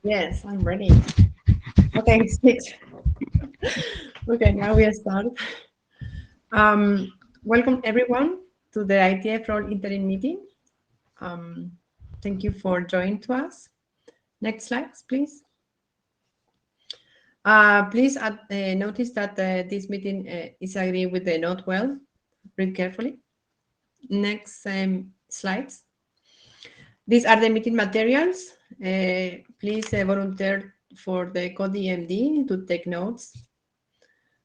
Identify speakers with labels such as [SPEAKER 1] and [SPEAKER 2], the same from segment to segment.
[SPEAKER 1] Yes, I'm ready. Okay, six. Okay, now we start. Welcome everyone to the Ietf Roll Interim meeting. Um, Thank you for joining to us. Next slides, please. Please notice that this meeting is agreed with the note well. Read carefully. Next slides. These are the meeting materials. Please volunteer for the CodeMD to take notes.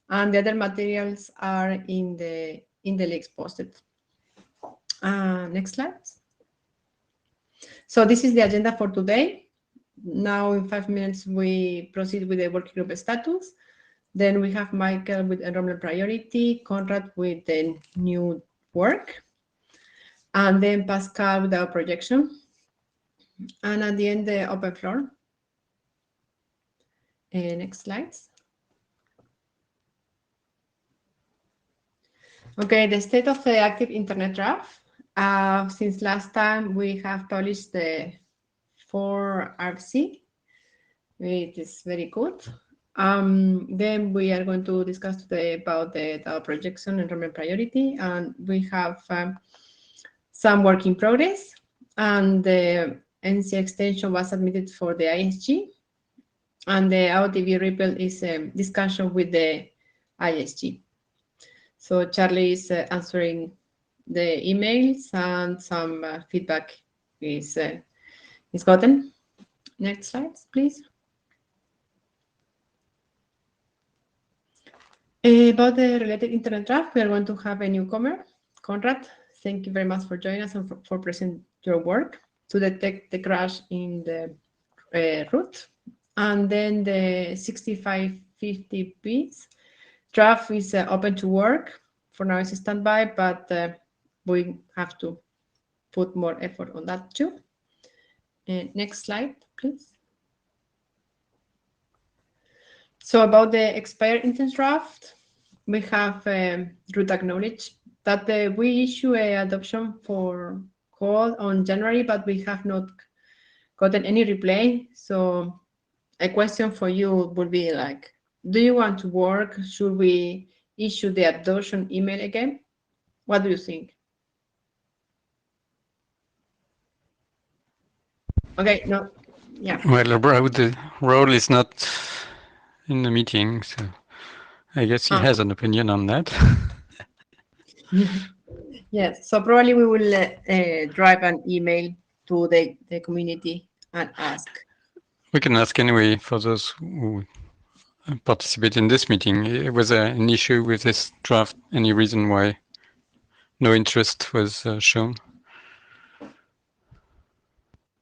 [SPEAKER 1] And the other materials are in the links posted. Next slide. So this is the agenda for today. Now in 5 minutes, we proceed with the working group status. Then we have Michael with enrollment priority, Conrad with the new work, and then Pascal with our projection. And at the end, the open floor. Next slides. Okay, the state of the active internet draft. Since last time, we have published the 4 RFC. It is very good. Then we are going to discuss today about the projection enrollment priority, and we have some work in progress. And the NC extension was submitted for the ISG, and the OTV Ripple is a discussion with the ISG. So Charlie is answering the emails, and some feedback is gotten. Next slides, please. About the related internet draft, we are going to have a newcomer, Conrad. Thank you very much for joining us and for presenting your work to detect the crash in the route. And then the 6550 piece draft is open to work. For now, it's a standby, but we have to put more effort on that too. Next slide, please. So about the expired instance draft, we have root acknowledge that we issue an adoption for code on January, but we have not gotten any reply. So a question for you would be like, do you want to work? Should we issue the adoption email again? What do you think? Okay, no, yeah.
[SPEAKER 2] Well, the role is not in the meeting, so I guess he has an opinion on that.
[SPEAKER 1] Yes, so probably we will drive an email to the community and ask.
[SPEAKER 2] We can ask anyway for those who participate in this meeting. Was there an issue with this draft? Any reason why no interest was shown?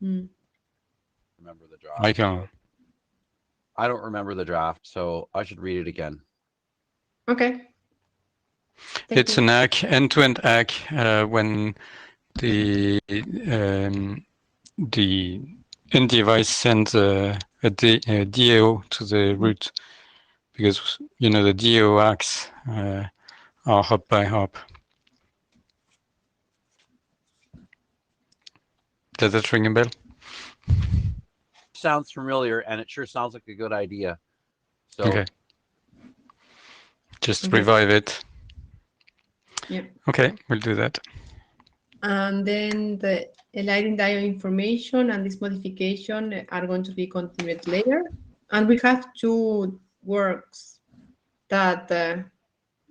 [SPEAKER 3] Remember the draft.
[SPEAKER 2] Michael.
[SPEAKER 3] I don't remember the draft, so I should read it again.
[SPEAKER 1] Okay.
[SPEAKER 2] It's an ACK, end-to-end ACK, when the end device sends a DAO to the root, because the DAO ACKs are hop by hop. Does that ring a bell?
[SPEAKER 3] Sounds familiar, and it sure sounds like a good idea. So
[SPEAKER 2] okay. Just revive it.
[SPEAKER 1] Yep.
[SPEAKER 2] Okay, we'll do that.
[SPEAKER 1] And then the lighting diode information and this modification are going to be continued later. And we have 2 works that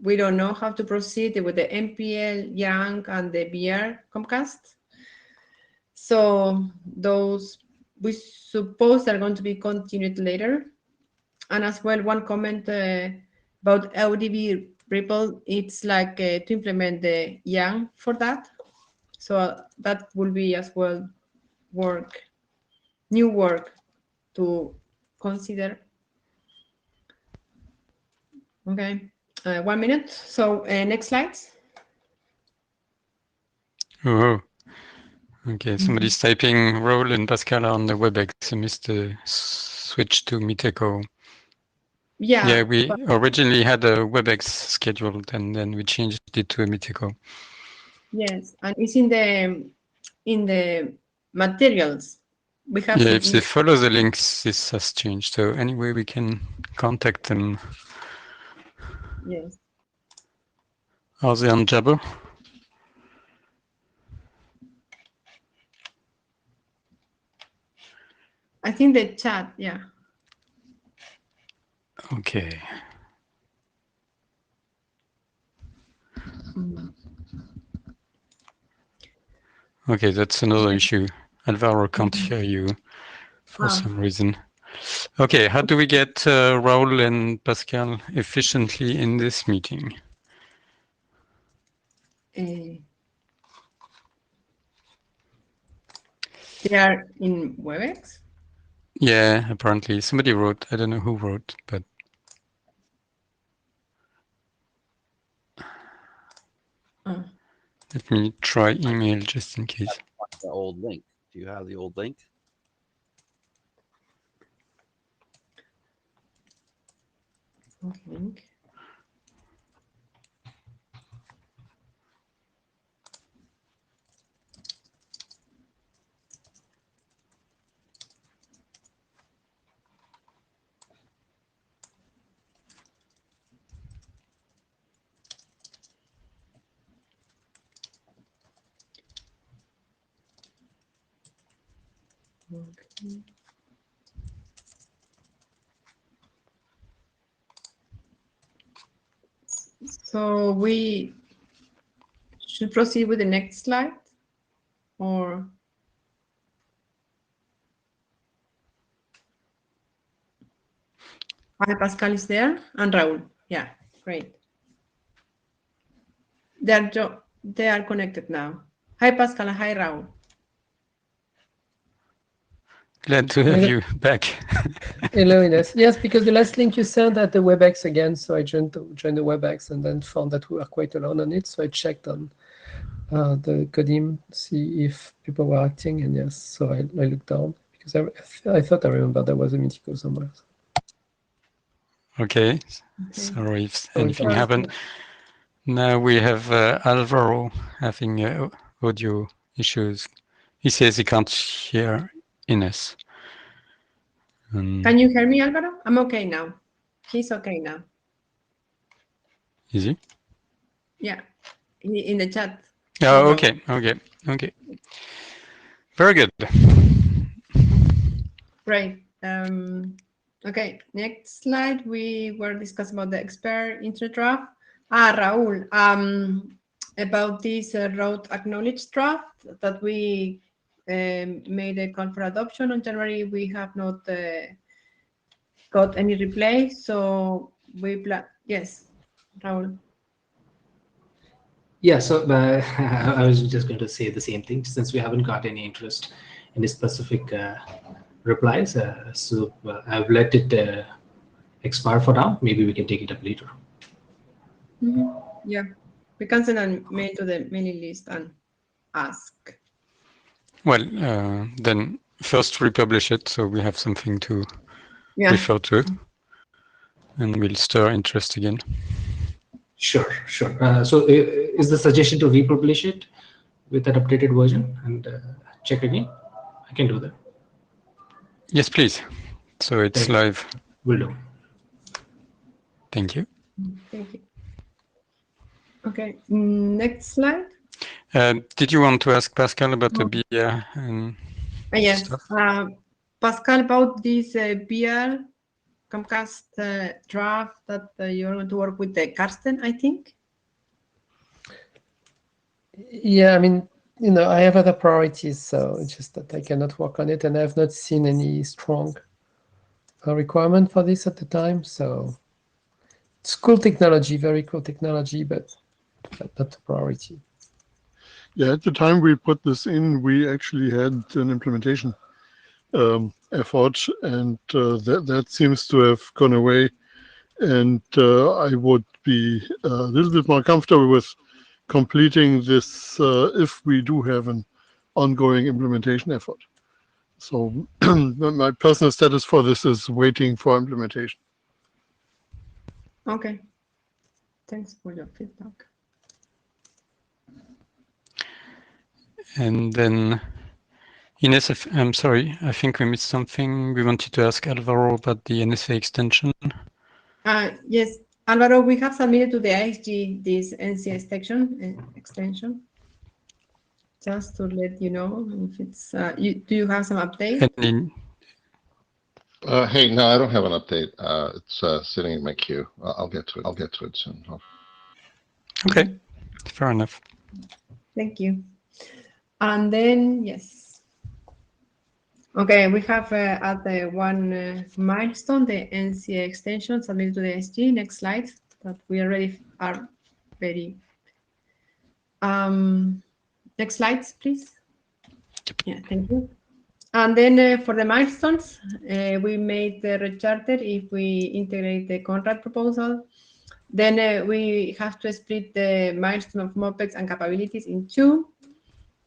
[SPEAKER 1] we don't know how to proceed with the MPL, Young, and the BR Comcast. So those we suppose are going to be continued later. And as well, one comment about ODB Ripple, it's like to implement the Young for that. So that will be as well new work to consider. Okay, 1 minute. So next slides.
[SPEAKER 2] Oh, okay. Somebody's typing Roll and Pascal on the WebEx. I missed the switch to Meetecho. Yeah, we originally had a WebEx scheduled, and then we changed it to a Meetecho.
[SPEAKER 1] Yes, and it's in the materials. We have
[SPEAKER 2] if they follow the links, this has changed. So anyway, we can contact them.
[SPEAKER 1] Yes.
[SPEAKER 2] Are they on Jabber?
[SPEAKER 1] I think the chat, yeah.
[SPEAKER 2] Okay. Okay, that's another issue. Alvaro can't hear you for some reason. Okay, how do we get Raul and Pascal efficiently in this meeting?
[SPEAKER 1] They are in WebEx?
[SPEAKER 2] Yeah, apparently. Somebody wrote, I don't know who wrote, but... Let me try email just in case.
[SPEAKER 3] The old link. Do you have the old link?
[SPEAKER 1] Link. Okay. So we should proceed with the next slide, or hi, Pascal is there, and Raul. Yeah, great. They are connected now. Hi, Pascal. Hi, Raul.
[SPEAKER 2] Glad to have you back.
[SPEAKER 4] Hello, Ines. Yes, because the last link you sent at the WebEx again, so I joined the WebEx and then found that we were quite alone on it. So I checked on the Codim, see if people were acting, and yes, so I looked down because I thought I remember there was a Mythico somewhere.
[SPEAKER 2] Okay, sorry if anything happened. Now we have Alvaro having audio issues. He says he can't hear Ines.
[SPEAKER 1] Can you hear me, Alvaro? I'm okay now. He's okay now.
[SPEAKER 2] Is he?
[SPEAKER 1] Yeah, in the chat.
[SPEAKER 2] Oh, okay. Very good.
[SPEAKER 1] Great. Okay, next slide. We were discussing about the expert intro draft. Raul, about this road acknowledged draft that we made a call for adoption on January. We have not got any reply, so we plan. Yes, Raul.
[SPEAKER 5] Yeah, so I was just going to say the same thing. Since we haven't got any interest in the specific replies, so I've let it expire for now. Maybe we can take it up later.
[SPEAKER 1] Yeah, we can send a mail to the mailing list and ask.
[SPEAKER 2] Well, then first republish it so we have something to refer to, and we'll stir interest again.
[SPEAKER 5] Sure. So is the suggestion to republish it with that updated version and check again? I can do that.
[SPEAKER 2] Yes, please. So it's live.
[SPEAKER 5] Will do.
[SPEAKER 2] Thank you.
[SPEAKER 1] Thank you. Okay, next slide.
[SPEAKER 2] Did you want to ask Pascal about the BR?
[SPEAKER 1] Yes,
[SPEAKER 2] stuff?
[SPEAKER 1] Pascal, about this BR Comcast draft that you're going to work with the Karsten, I think.
[SPEAKER 4] Yeah, I mean, I have other priorities, so it's just that I cannot work on it, and I have not seen any strong requirement for this at the time. So it's cool technology, very cool technology, but not a priority.
[SPEAKER 6] Yeah, at the time we put this in, we actually had an implementation effort, and that seems to have gone away. And I would be a little bit more comfortable with completing this if we do have an ongoing implementation effort. So my personal status for this is waiting for implementation.
[SPEAKER 1] Okay. Thanks for your feedback.
[SPEAKER 2] And then Ines, I'm sorry, I think we missed something. We wanted to ask Alvaro about the NSA extension.
[SPEAKER 1] Yes, Alvaro, we have submitted to the ISG this NC extension. Just to let you know if it's, do you have some update?
[SPEAKER 7] Hey, no, I don't have an update. It's sitting in my queue. I'll get to it. I'll get to it soon.
[SPEAKER 2] Okay, fair enough.
[SPEAKER 1] Thank you. And then, yes. Okay, we have at the one milestone, the NCA extension submitted to the SG. Next slide, that we already are very. Next slides, please. Yeah, thank you. And then for the milestones, we made the recharter if we integrate the contract proposal. Then we have to split the milestone of MOPEX and capabilities in two,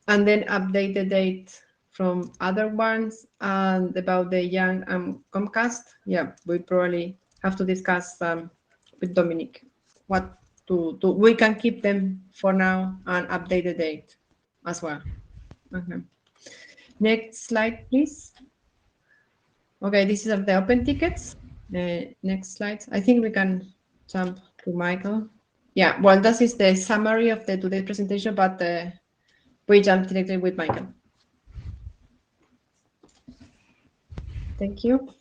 [SPEAKER 1] and then update the date from other ones. And about the Young and Comcast, yeah, we probably have to discuss with Dominic what to do. We can keep them for now and update the date as well. Okay. Next slide, please. Okay, this is of the open tickets. Next slide. I think we can jump to Michael. Yeah, well, this is the summary of the today's presentation, but we jump directly with Michael. Thank you.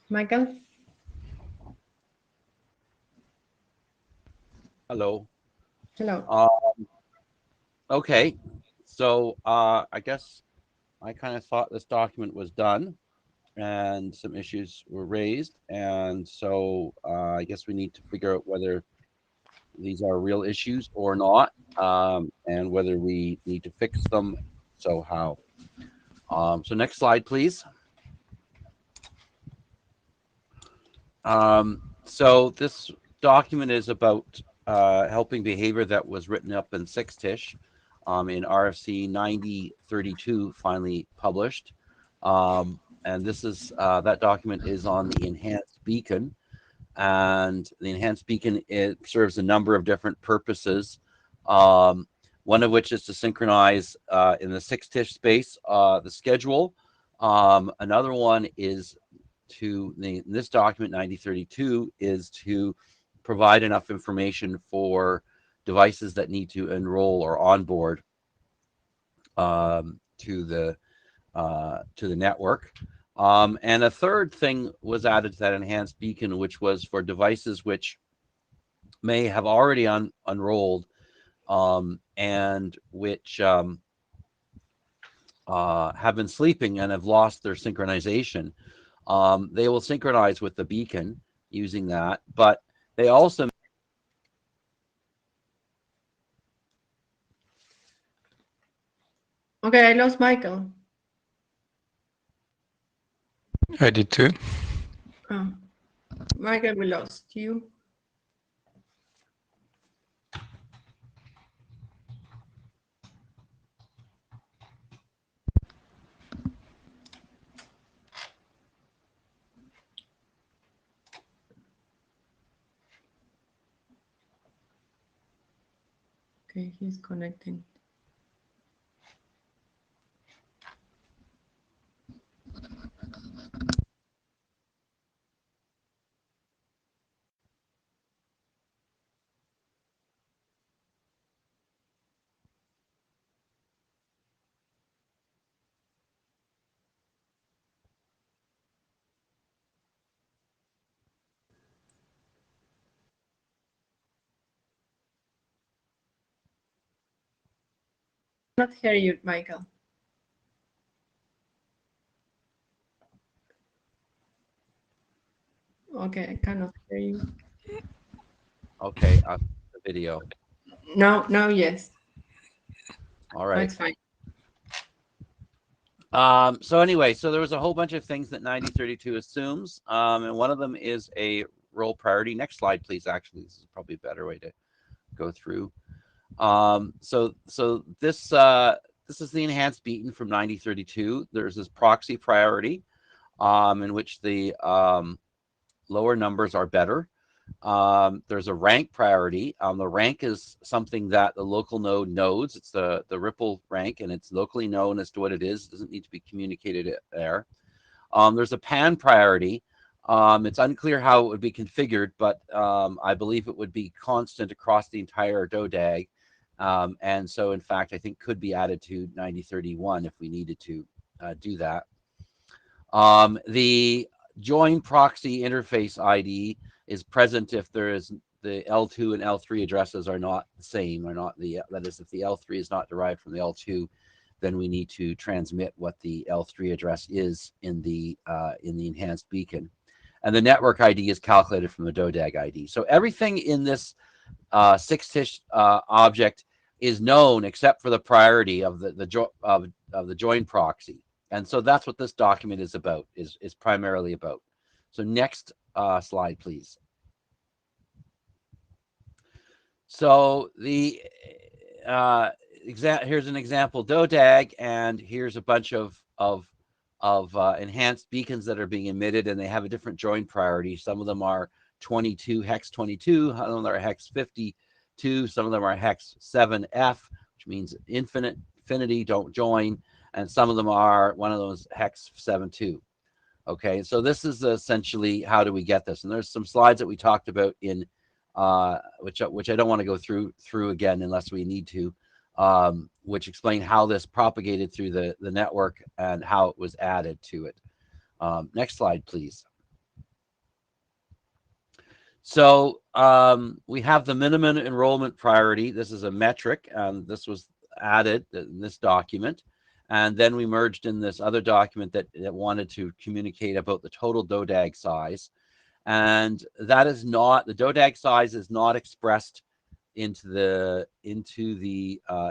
[SPEAKER 1] Michael?
[SPEAKER 3] Hello.
[SPEAKER 1] Hello.
[SPEAKER 3] Okay, so I guess I kind of thought this document was done and some issues were raised, and so I guess we need to figure out whether these are real issues or not, and whether we need to fix them, so how. So next slide, please. So this document is about helping behavior that was written up in 6TiSCH in RFC 9032, finally published. And this is that document is on the enhanced beacon, and the enhanced beacon, it serves a number of different purposes. One of which is to synchronize in the 6TiSCH space the schedule. Another one is to in this document 9032 is to provide enough information for devices that need to enroll or onboard to the network. And a third thing was added to that enhanced beacon, which was for devices which may have already unrolled and which have been sleeping and have lost their synchronization. They will synchronize with the beacon using that, but they also
[SPEAKER 1] Okay, I lost Michael.
[SPEAKER 2] I did too.
[SPEAKER 1] Oh. Michael, we lost you. Okay, he's connecting. Not hear you, Michael. Okay, I cannot hear you.
[SPEAKER 3] okay, the video.
[SPEAKER 1] No, yes.
[SPEAKER 3] All right.
[SPEAKER 1] That's fine.
[SPEAKER 3] So anyway, so there was a whole bunch of things that 9032 assumes, and one of them is a role priority. Next slide, please. Actually, this is probably a better way to go through. So this is the enhanced beacon from 9032. There's this proxy priority, in which the lower numbers are better. There's a rank priority. The rank is something that the local node knows. It's the ripple rank, and it's locally known as to what it is. It doesn't need to be communicated there. There's a pan priority. It's unclear how it would be configured, but I believe it would be constant across the entire DODAG. And so, in fact, I think could be added to 9031 if we needed to do that. The join proxy interface ID is present if there is the L2 and L3 addresses are not the same, or not the, that is, if the L3 is not derived from the L2, then we need to transmit what the L3 address is in the enhanced beacon. And the network ID is calculated from the DODAG ID. So everything in this 6-tish object is known except for the priority of the join proxy. And so that's what this document is about, is primarily about. So next slide, please. So the here's an example DODAG, and here's a bunch of enhanced beacons that are being emitted, and they have a different join priority. Some of them are 22 hex 22, some of them are hex 52, some of them are hex 7F, which means infinity, don't join, and some of them are one of those hex 72. Okay, so this is essentially how do we get this, and there's some slides that we talked about in which I don't want to go through again unless we need to, which explain how this propagated through the network and how it was added to it. Next slide, please. So we have the minimum enrollment priority. This is a metric, and this was added in this document. And then we merged in this other document that wanted to communicate about the total DODAG size. And that is not, the DODAG size is not expressed into the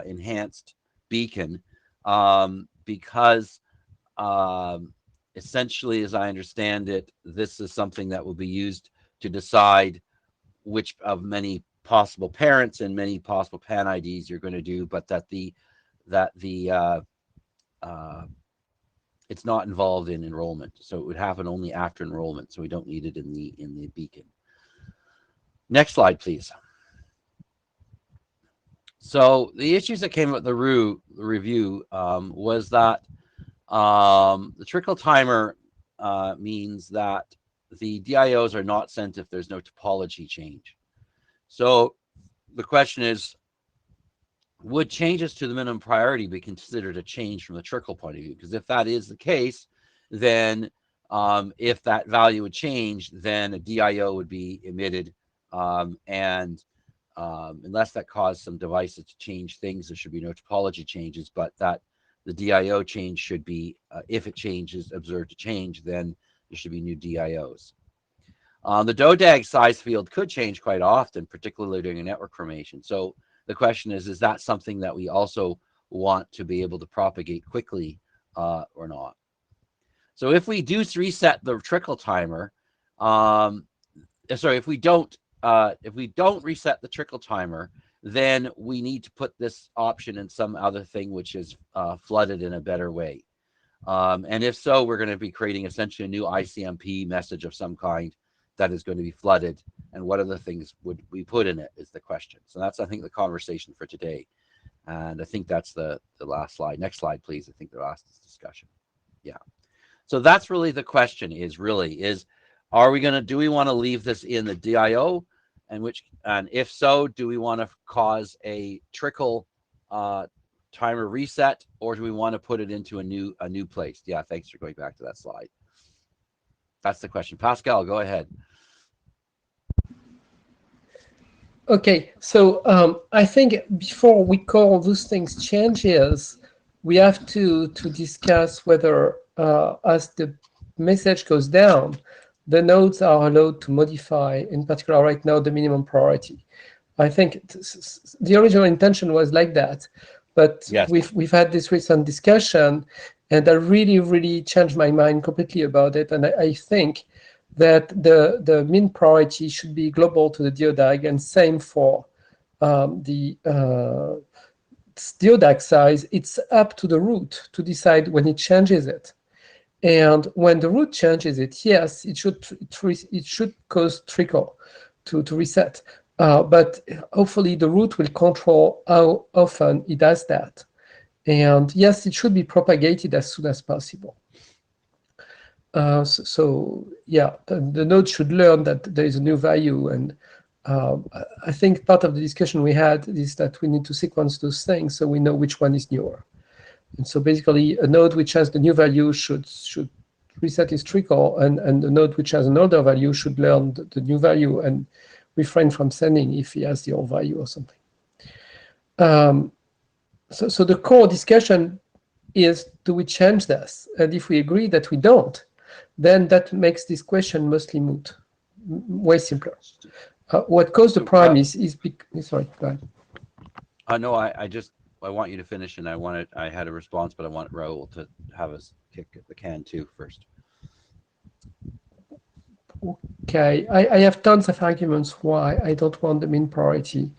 [SPEAKER 3] enhanced beacon because essentially, as I understand it, this is something that will be used to decide which of many possible parents and many possible pan IDs you're going to do, but that it's not involved in enrollment, so it would happen only after enrollment. So we don't need it in the beacon. Next slide, please. So the issues that came with the review was that the trickle timer means that the DIOs are not sent if there's no topology change. So the question is, would changes to the minimum priority be considered a change from the trickle point of view? Because if that is the case, then if that value would change, then a DIO would be emitted, and unless that caused some devices to change things, there should be no topology changes, but that the DIO change should be, if it changes, observed to change, then there should be new DIOs. The DODAG size field could change quite often, particularly during a network formation. So the question is that something that we also want to be able to propagate quickly or not? So if we do reset the trickle timer, if we don't reset the trickle timer, then we need to put this option in some other thing which is flooded in a better way. And if so, we're going to be creating essentially a new ICMP message of some kind that is going to be flooded. And what other things would we put in it is the question. So that's, I think, the conversation for today. And I think that's the last slide. Next slide, please. I think the last discussion. Yeah. So that's really the question is are we going to, do we want to leave this in the DIO? And if so, do we want to cause a trickle timer reset, or do we want to put it into a new place? Yeah, thanks for going back to that slide. That's the question. Pascal, go ahead.
[SPEAKER 4] Okay, so I think before we call those things changes, we have to discuss whether as the message goes down, the nodes are allowed to modify, in particular right now, the minimum priority. I think the original intention was like that, but yes, we've had this recent discussion, and I really changed my mind completely about it. And I think that the min priority should be global to the DODAG, and same for the DODAG size. It's up to the root to decide when it changes it. And when the root changes it, yes, it should cause trickle. to reset. But hopefully the root will control how often it does that. And yes, it should be propagated as soon as possible. So yeah, the node should learn that there is a new value. And I think part of the discussion we had is that we need to sequence those things so we know which one is newer. And so basically a node which has the new value should reset its trickle, and the node which has an older value should learn the new value and refrain from sending if he has the old value or something. So the core discussion is, do we change this? And if we agree that we don't, then that makes this question mostly moot, way simpler. What caused the prime is sorry, go ahead.
[SPEAKER 3] No, I want you to finish, and I had a response, but I want Raul to have us kick the can too first.
[SPEAKER 4] Okay, I have tons of arguments why I don't want the mean priority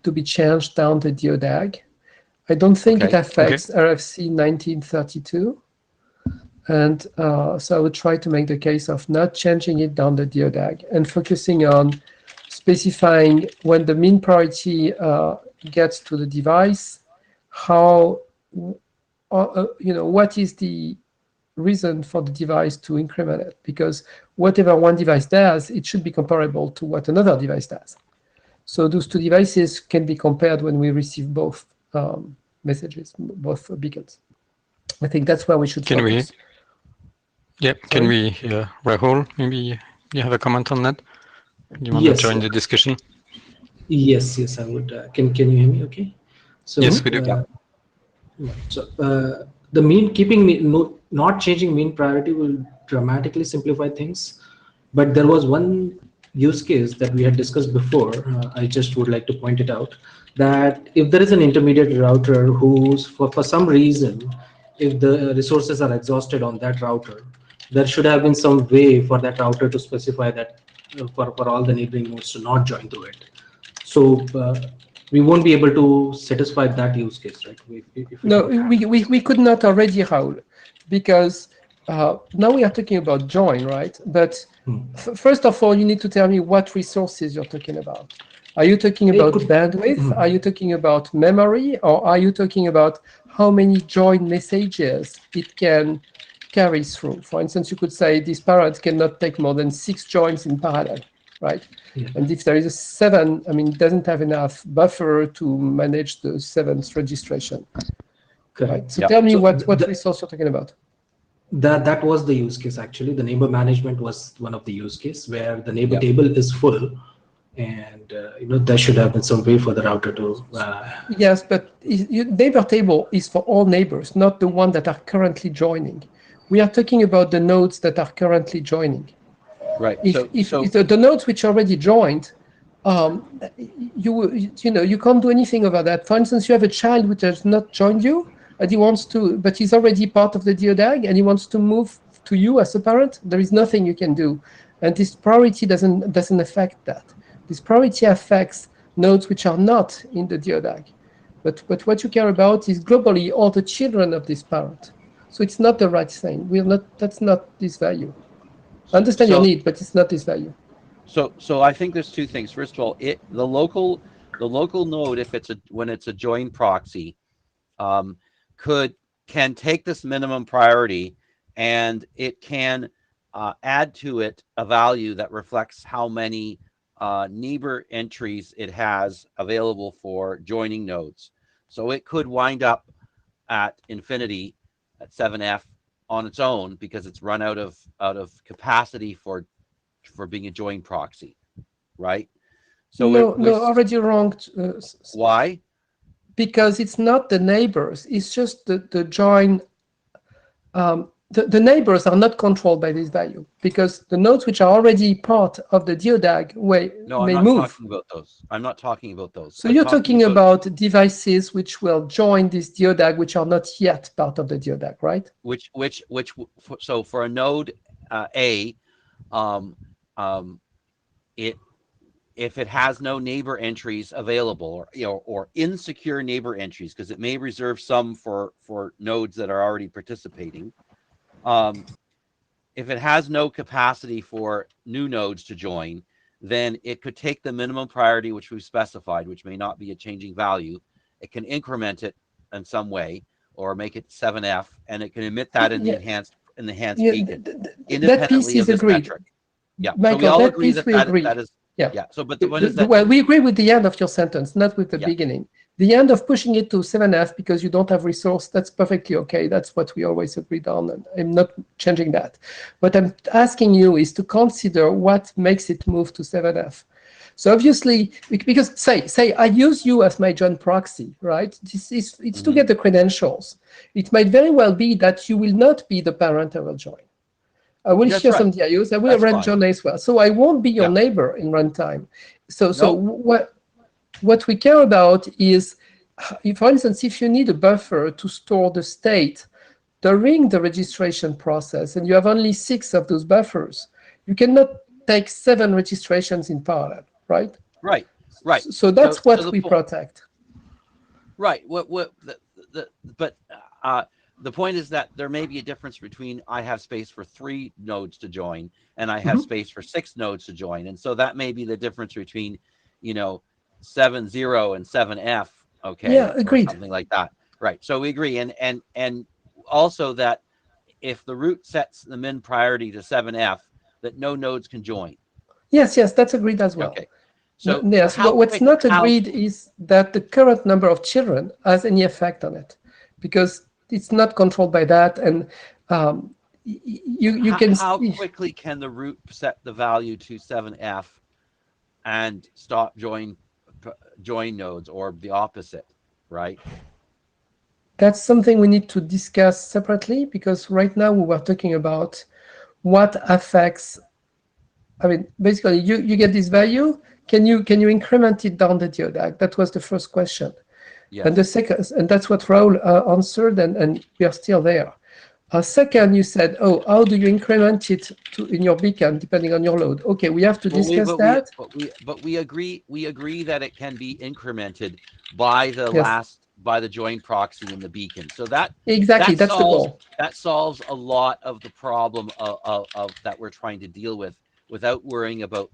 [SPEAKER 4] to be changed down the DODAG. I don't think it affects RFC 1932. And so I would try to make the case of not changing it down the DODAG and focusing on specifying when the mean priority gets to the device, how, what is the reason for the device to increment it? Because whatever one device does, it should be comparable to what another device does. So those two devices can be compared when we receive both messages, both beacons. I think that's where we should focus.
[SPEAKER 2] Can we, Rahul, maybe you have a comment on that? You want to join the discussion?
[SPEAKER 5] Yes, I would. Can you hear me okay? So,
[SPEAKER 2] yes, we do.
[SPEAKER 5] Not changing mean priority will dramatically simplify things. But there was one use case that we had discussed before. I just would like to point it out, that if there is an intermediate router who's, for some reason, if the resources are exhausted on that router, there should have been some way for that router to specify that for all the neighboring nodes to not join to it. So we won't be able to satisfy that use case, right?
[SPEAKER 4] We could not already, Raul, because now we are talking about join, right? But first of all, you need to tell me what resources you're talking about. Are you talking about bandwidth? Are you talking about memory? Or are you talking about how many join messages it can carry through? For instance, you could say this parent cannot take more than 6 joins in parallel, right? Yeah. And if there is a 7, it doesn't have enough buffer to manage the 7th registration. Right? So tell me what resource you're talking about.
[SPEAKER 5] That was the use case, actually. The neighbor management was one of the use case where the neighbor table is full, and there should have been some way for the router to.
[SPEAKER 4] Yes, but neighbor table is for all neighbors, not the one that are currently joining. We are talking about the nodes that are currently joining.
[SPEAKER 3] Right.
[SPEAKER 4] If the nodes which already joined, you can't do anything about that. For instance, you have a child which has not joined you, and he wants to, but he's already part of the DODAG, and he wants to move to you as a parent. There is nothing you can do, and this priority doesn't affect that. This priority affects nodes which are not in the DODAG, but what you care about is globally all the children of this parent. So it's not the right thing. That's not this value. I understand your need, but it's not this value.
[SPEAKER 3] So I think there's two things. First of all, the local node, when it's a join proxy, can take this minimum priority, and it can add to it a value that reflects how many neighbor entries it has available for joining nodes. So it could wind up at infinity at 7F on its own because it's run out of capacity for being a join proxy, right? So
[SPEAKER 4] no, already wrong.
[SPEAKER 3] Why?
[SPEAKER 4] Because it's not the neighbors. It's just the join. The neighbors are not controlled by this value because the nodes which are already part of the DODAG may move.
[SPEAKER 3] I'm not talking about those.
[SPEAKER 4] So you're talking about devices which will join this DODAG which are not yet part of the DODAG, right?
[SPEAKER 3] So for a node A, if it has no neighbor entries available, or insecure neighbor entries, because it may reserve some for nodes that are already participating. If it has no capacity for new nodes to join, then it could take the minimum priority which we've specified, which may not be a changing value. It can increment it in some way or make it 7F, and it can emit that in the enhanced beacon, independently of this metric. Yeah,
[SPEAKER 4] Michael,
[SPEAKER 3] so we all
[SPEAKER 4] that
[SPEAKER 3] agree
[SPEAKER 4] piece
[SPEAKER 3] that
[SPEAKER 4] agree.
[SPEAKER 3] that is.
[SPEAKER 4] Yeah.
[SPEAKER 3] Yeah. So, but the one is that.
[SPEAKER 4] Well, we agree with the end of your sentence, not with the beginning. The end of pushing it to 7F because you don't have resource, that's perfectly okay. That's what we always agreed on, and I'm not changing that. What I'm asking you is to consider what makes it move to 7F. So obviously, because say I use you as my joint proxy, right? It's to get the credentials. It might very well be that you will not be the parent I will join. I will share some DIOs. I will run John as well. So I won't be your neighbor in runtime. So what we care about is, for instance, if you need a buffer to store the state during the registration process, and you have only 6 of those buffers, you cannot take 7 registrations in parallel, right?
[SPEAKER 3] Right.
[SPEAKER 4] So that's what we protect.
[SPEAKER 3] Right. But the point is that there may be a difference between I have space for 3 nodes to join and I have space for 6 nodes to join. And so that may be the difference between, 7.0 and 7F. Okay.
[SPEAKER 4] Yeah, agreed.
[SPEAKER 3] Or something like that. Right. So we agree. And also that if the root sets the min priority to 7F, that no nodes can join.
[SPEAKER 4] Yes, that's agreed as well.
[SPEAKER 3] Okay. So
[SPEAKER 4] yes, what's not agreed is that the current number of children has any effect on it, because it's not controlled by that, and you can.
[SPEAKER 3] How quickly can the root set the value to 7F and stop join nodes, or the opposite, right?
[SPEAKER 4] That's something we need to discuss separately, because right now we were talking about what affects. I mean, basically, you get this value. Can you increment it down the DODAG? That was the first question. Yes. And the second, and that's what Raul answered, and we are still there. Second, you said, how do you increment it in your beacon depending on your load? Okay, we have to discuss that.
[SPEAKER 3] But we agree that it can be incremented by the by the join proxy in the beacon. So that's the goal. That solves a lot of the problem of that we're trying to deal with, without worrying about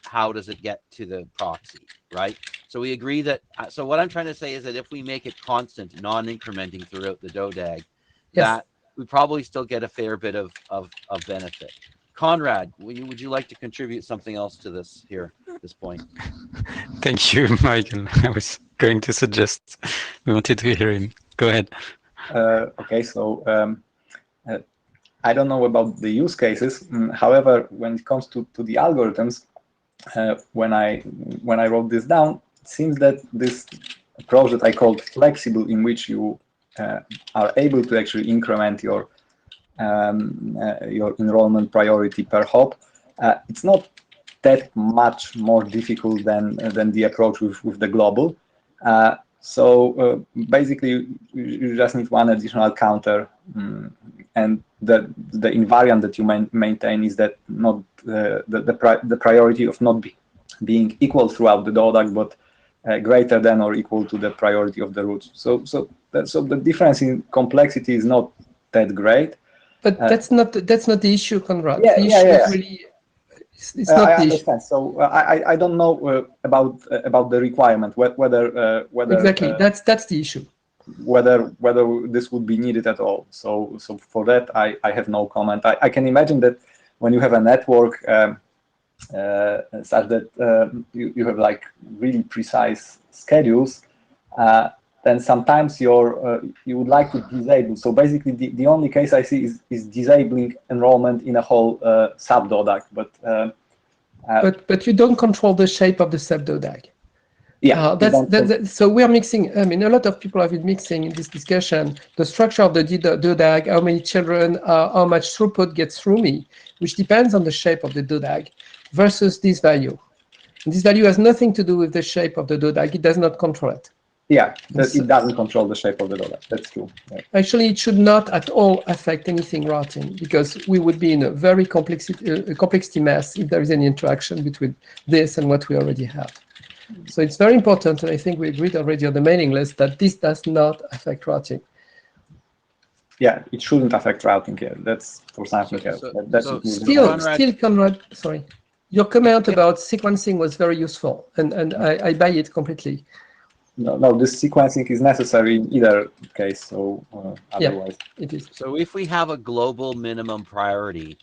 [SPEAKER 3] how does it get to the proxy, right? So we agree that, so what I'm trying to say is that if we make it constant, non-incrementing throughout the DODAG, that we probably still get a fair bit of benefit. Conrad, would you like to contribute something else to this here at this point?
[SPEAKER 2] Thank you, Michael. I was going to suggest we wanted to hear him. Go ahead.
[SPEAKER 8] Okay, so I don't know about the use cases. However, when it comes to the algorithms, when I wrote this down, it seems that this approach that I called flexible, in which you are able to actually increment your enrollment priority per hop, it's not that much more difficult than the approach with the global. So basically, you just need one additional counter, and the invariant that you maintain is that not the priority of not being equal throughout the DODAG, but greater than or equal to the priority of the roots. So the difference in complexity is not that great.
[SPEAKER 4] But that's not the issue, Conrad. The issue is really, it's not
[SPEAKER 8] I
[SPEAKER 4] the
[SPEAKER 8] understand.
[SPEAKER 4] issue.
[SPEAKER 8] So I don't know about the requirement, whether
[SPEAKER 4] exactly that's the issue.
[SPEAKER 8] Whether this would be needed at all. So for that I have no comment. I can imagine that when you have a network such that you have like really precise schedules, then sometimes you would like to disable. So basically the only case I see is disabling enrollment in a whole sub-DODAG, but
[SPEAKER 4] you don't control the shape of the sub-DODAG.
[SPEAKER 8] Yeah,
[SPEAKER 4] so we are mixing. I mean, a lot of people have been mixing in this discussion the structure of the DODAG, how many children, how much throughput gets through me, which depends on the shape of the DODAG, versus this value. And this value has nothing to do with the shape of the DODAG. It does not control it.
[SPEAKER 8] Yeah, it doesn't control the shape of the DODAG. That's true. Yeah.
[SPEAKER 4] Actually, it should not at all affect anything routing, because we would be in a very complexity mess if there is any interaction between this and what we already have. So it's very important, and I think we agreed already on the mailing list that this does not affect routing.
[SPEAKER 8] Yeah, it shouldn't affect routing here. That's for something else.
[SPEAKER 4] Still, Conrad, sorry. Your comment about sequencing was very useful, and I buy it completely.
[SPEAKER 8] No, this sequencing is necessary in either case, so otherwise.
[SPEAKER 4] Yeah, it is.
[SPEAKER 3] So if we have a global minimum priority,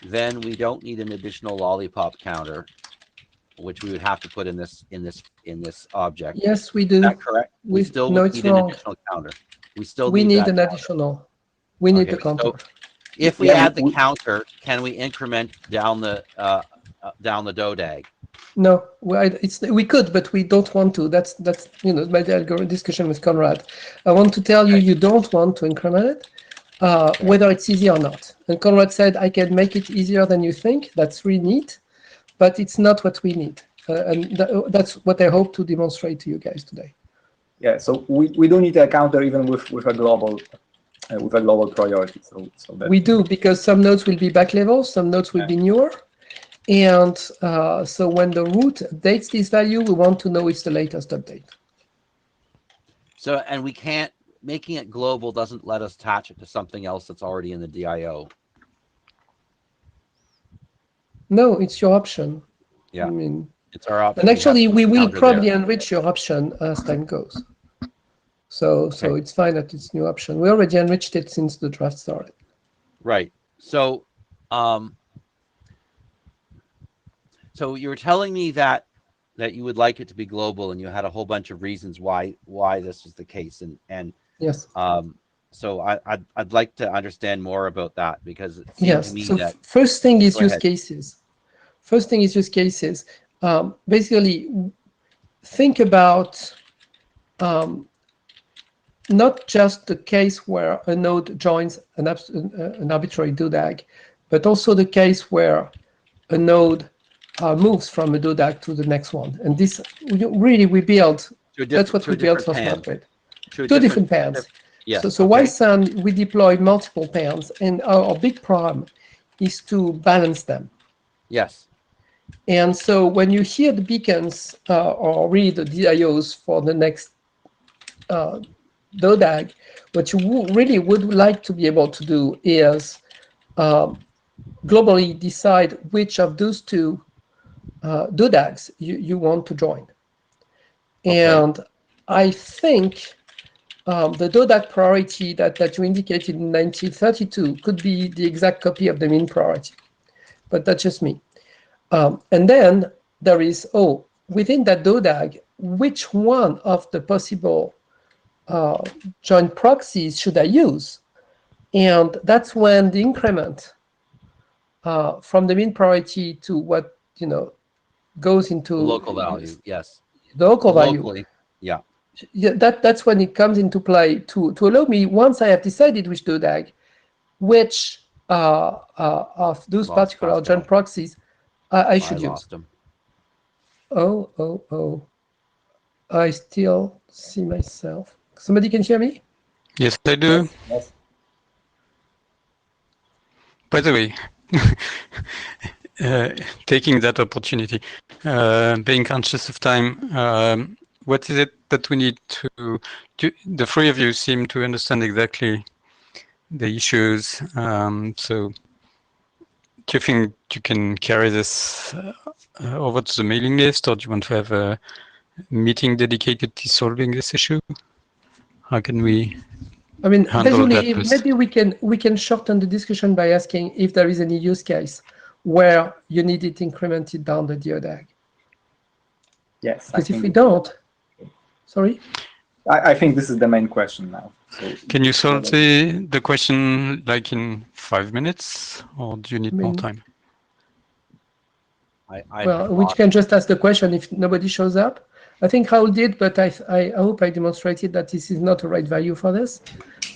[SPEAKER 3] then we don't need an additional lollipop counter, which we would have to put in this object.
[SPEAKER 4] Yes, we do.
[SPEAKER 3] Is that correct? We still
[SPEAKER 4] no,
[SPEAKER 3] would
[SPEAKER 4] it's
[SPEAKER 3] need
[SPEAKER 4] wrong.
[SPEAKER 3] an additional counter. We still
[SPEAKER 4] We
[SPEAKER 3] need
[SPEAKER 4] need
[SPEAKER 3] that
[SPEAKER 4] an
[SPEAKER 3] counter.
[SPEAKER 4] additional. We need
[SPEAKER 3] Okay,
[SPEAKER 4] the counter.
[SPEAKER 3] so if we
[SPEAKER 8] Yeah,
[SPEAKER 3] add the counter, can we increment down the DODAG?
[SPEAKER 4] No, we could, but we don't want to. That's my discussion with Conrad. I want to tell you, you don't want to increment it, whether it's easy or not. And Conrad said, I can make it easier than you think. That's really neat, but it's not what we need. And that's what I hope to demonstrate to you guys today.
[SPEAKER 8] Yeah, so we do need a counter even with a global priority. So that
[SPEAKER 4] we do, because some nodes will be back level, some nodes will be newer. And so when the root updates this value, we want to know it's the latest update.
[SPEAKER 3] So, and we can't, making it global doesn't let us attach it to something else that's already in the DIO.
[SPEAKER 4] No, it's your option.
[SPEAKER 3] Yeah,
[SPEAKER 4] I mean,
[SPEAKER 3] it's our option.
[SPEAKER 4] and actually, we will probably
[SPEAKER 3] there.
[SPEAKER 4] enrich your option as time goes. So it's fine that it's new option. We already enriched it since the draft started.
[SPEAKER 3] Right. So, so you were telling me that you would like it to be global, and you had a whole bunch of reasons why this was the case, and
[SPEAKER 4] yes.
[SPEAKER 3] So I'd like to understand more about that, because it seems to me
[SPEAKER 4] so
[SPEAKER 3] that
[SPEAKER 4] first thing is use
[SPEAKER 3] ahead.
[SPEAKER 4] cases. First thing is use cases. Basically, think about not just the case where a node joins an arbitrary DODAG, but also the case where a node moves from a DODAG to the next one. And this really we build. That's what we built for Smart Grid. Two different pans.
[SPEAKER 3] Yes.
[SPEAKER 4] So YSAN, we deploy multiple pans, and our big problem is to balance them.
[SPEAKER 3] Yes.
[SPEAKER 4] And so when you hear the beacons or read the DIOs for the next DODAG, what you really would like to be able to do is globally decide which of those two DODAGs you want to join. And I think the DODAG priority that you indicated in 1932 could be the exact copy of the mean priority, but that's just me. And then there is, within that DODAG, which one of the possible joint proxies should I use? And that's when the increment from the mean priority to what goes into
[SPEAKER 3] The local value. Yes.
[SPEAKER 4] The local value.
[SPEAKER 3] Locally. Yeah.
[SPEAKER 4] Yeah, that's when it comes into play to allow me, once I have decided which DODAG, which of those particular joint proxies I should use.
[SPEAKER 3] Lost them.
[SPEAKER 4] I still see myself. Somebody can hear me?
[SPEAKER 2] Yes, I do.
[SPEAKER 8] Yes.
[SPEAKER 2] By the way, taking that opportunity, being conscious of time, what is it that we need to do? The three of you seem to understand exactly the issues. So do you think you can carry this over to the mailing list, or do you want to have a meeting dedicated to solving this issue? How can we handle
[SPEAKER 4] basically,
[SPEAKER 2] that?
[SPEAKER 4] maybe we can shorten the discussion by asking if there is any use case where you need it incremented down the DODAG.
[SPEAKER 8] Yes.
[SPEAKER 4] Because if we don't, sorry?
[SPEAKER 8] I think this is the main question now. So
[SPEAKER 2] can you solve the question like in 5 minutes, or do you need more time?
[SPEAKER 4] We can just ask the question if nobody shows up. I think Raoul did, but I hope I demonstrated that this is not the right value for this.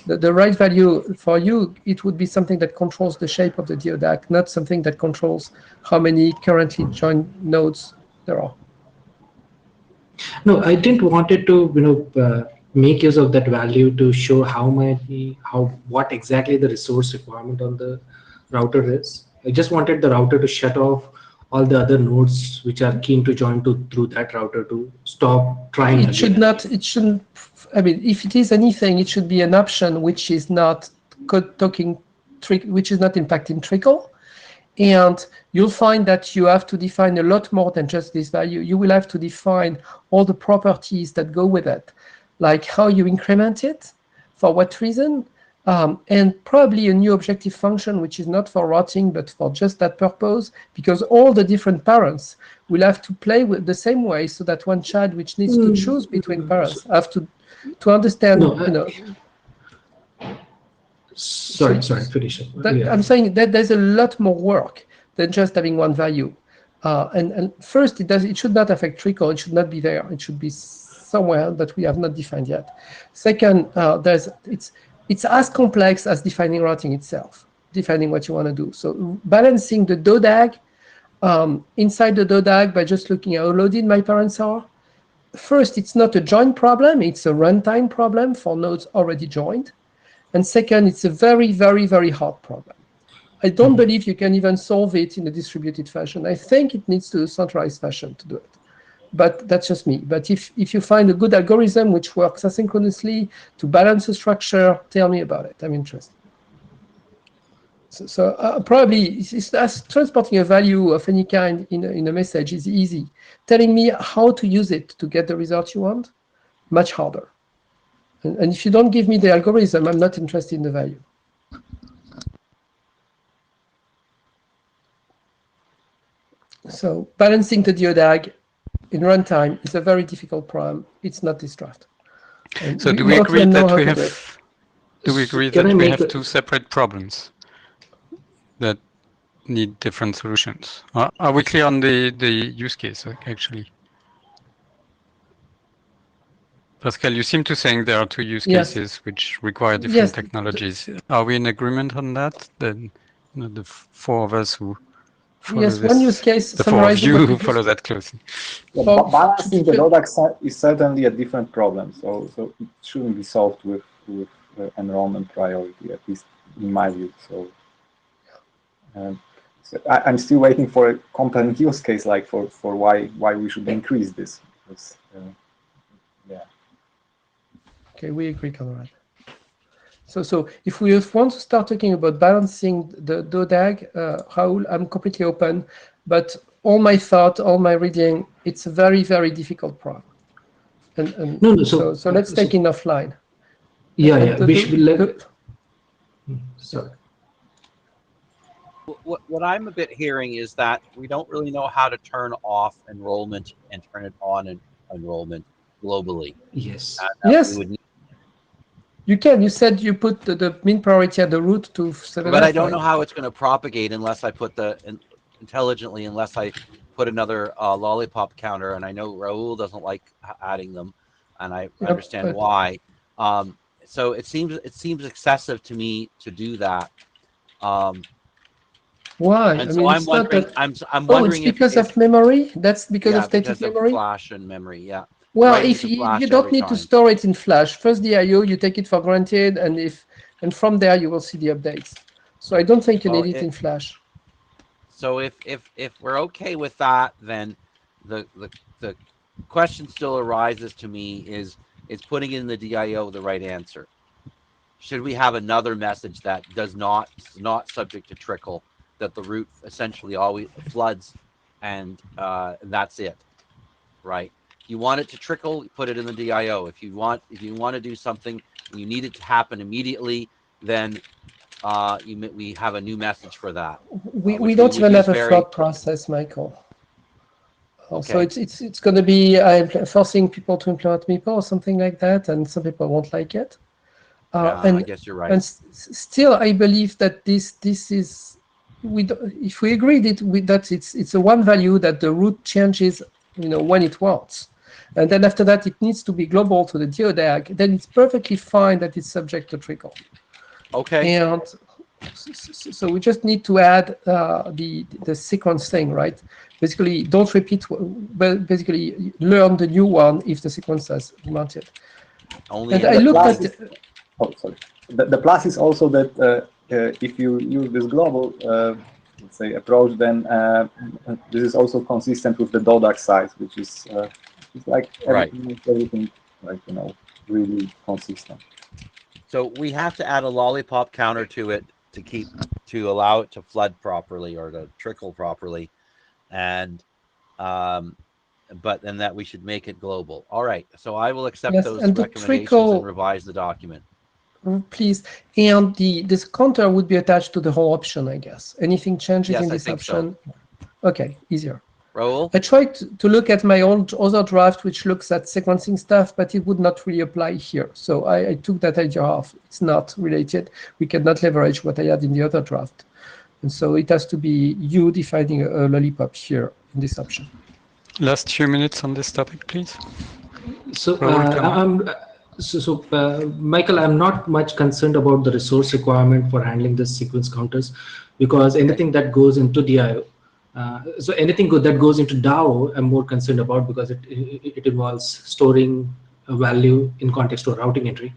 [SPEAKER 4] The right value for you, it would be something that controls the shape of the DODAG, not something that controls how many currently joined nodes there are.
[SPEAKER 5] No, I didn't want it to, make use of that value to show what exactly the resource requirement on the router is. I just wanted the router to shut off all the other nodes which are keen to join through that router to stop trying.
[SPEAKER 4] It shouldn't. I mean, if it is anything, it should be an option which is not which is not impacting trickle, And you'll find that you have to define a lot more than just this value. You will have to define all the properties that go with it, like how you increment it, for what reason, and probably a new objective function, which is not for routing, but for just that purpose, because all the different parents will have to play with the same way, so that one child which needs to choose between parents have to understand,
[SPEAKER 5] Sorry, finish it.
[SPEAKER 4] I'm saying that there's a lot more work than just having one value. And first, it should not affect trickle. It should not be there. It should be somewhere that we have not defined yet. Second, it's as complex as defining routing itself, defining what you want to do. So balancing the DODAG inside the DODAG by just looking at how loaded my parents are. First, it's not a join problem. It's a runtime problem for nodes already joined. And second, it's a very, very, very hard problem. I don't believe you can even solve it in a distributed fashion. I think it needs to a centralized fashion to do it. But that's just me. But if you find a good algorithm which works asynchronously to balance the structure, tell me about it. I'm interested. So probably as transporting a value of any kind in a message is easy. Telling me how to use it to get the result you want, much harder. And if you don't give me the algorithm, I'm not interested in the value. So balancing the DODAG in runtime is a very difficult problem. It's not this draft. And
[SPEAKER 2] so do we agree that we have? Do we agree that we have two separate problems that need different solutions? Are we clear on the use case actually? Pascal, you seem to saying there are two use cases which require different technologies. Are we in agreement on that? Then the four of us who follow this,
[SPEAKER 4] one use case.
[SPEAKER 2] the four of you who follow that closely.
[SPEAKER 8] Yeah, balancing the DODAG is certainly a different problem, so it shouldn't be solved with enrollment priority, at least in my view. So, I'm still waiting for a compelling use case, like for why we should increase this. Because, yeah.
[SPEAKER 4] Okay, we agree, Conrad. So if we want to start talking about balancing the DODAG, Raoul, I'm completely open, but all my thought, all my reading, it's a very, very difficult problem. And so let's take it offline.
[SPEAKER 5] Yeah, we should let. Sorry.
[SPEAKER 3] What I'm a bit hearing is that we don't really know how to turn off enrollment and turn it on enrollment globally.
[SPEAKER 5] Yes.
[SPEAKER 4] Yes. You can. You said you put the min priority at the root to 7.
[SPEAKER 3] But I don't know how it's going to propagate unless I put intelligently, unless I put another lollipop counter. And I know Raoul doesn't like adding them, and I understand why. So it seems excessive to me to do that.
[SPEAKER 4] Why?
[SPEAKER 3] And so I'm wondering. I'm wondering
[SPEAKER 4] it's because of memory. That's because of static memory.
[SPEAKER 3] Flash and memory. Yeah.
[SPEAKER 4] Well, if you don't need to store it in Flash, first the I/O, you take it for granted, and from there you will see the updates. So I don't think you need it in Flash.
[SPEAKER 3] So if we're okay with that, then the question still arises to me: is putting in the DIO the right answer? Should we have another message that is not subject to trickle, that the root essentially always floods, and that's it, right? You want it to trickle, put it in the DIO. If you want to do something, you need it to happen immediately, then we have a new message for that.
[SPEAKER 4] We don't even have a flood process, Michael. Okay. So it's going to be forcing people to implement Meeple or something like that, and some people won't like it.
[SPEAKER 3] I guess you're right.
[SPEAKER 4] And still, I believe that this is if we agreed that it's a one value that the root changes, when it wants. And then after that, it needs to be global to the DODAG. Then it's perfectly fine that it's subject to trickle.
[SPEAKER 3] Okay.
[SPEAKER 4] And so we just need to add the sequence thing, right? Basically, don't repeat, but basically learn the new one if the sequence has mounted.
[SPEAKER 8] The plus is also that if you use this global, let's say, approach, then this is also consistent with the DODAG size, which is like everything like really consistent.
[SPEAKER 3] So we have to add a lollipop counter to it to keep to allow it to flood properly or to trickle properly, and but then that we should make it global. All right, so I will accept
[SPEAKER 4] Yes,
[SPEAKER 3] those
[SPEAKER 4] and the
[SPEAKER 3] recommendations
[SPEAKER 4] trickle,
[SPEAKER 3] and revise the document.
[SPEAKER 4] Please. And this counter would be attached to the whole option, I guess. Anything changes
[SPEAKER 3] Yes,
[SPEAKER 4] in
[SPEAKER 3] I
[SPEAKER 4] this
[SPEAKER 3] think
[SPEAKER 4] option?
[SPEAKER 3] so.
[SPEAKER 4] Okay, easier.
[SPEAKER 3] Raul?
[SPEAKER 4] I tried to look at my old other draft, which looks at sequencing stuff, but it would not really apply here. So I took that idea off. It's not related. We cannot leverage what I had in the other draft. And so it has to be you defining a lollipop here in this option.
[SPEAKER 2] Last few minutes on this topic, please.
[SPEAKER 5] So,
[SPEAKER 2] Raul,
[SPEAKER 5] Michael, I'm not much concerned about the resource requirement for handling the sequence counters, because anything that goes into DIO, so anything that goes into DAO, I'm more concerned about, because it involves storing a value in context to a routing entry.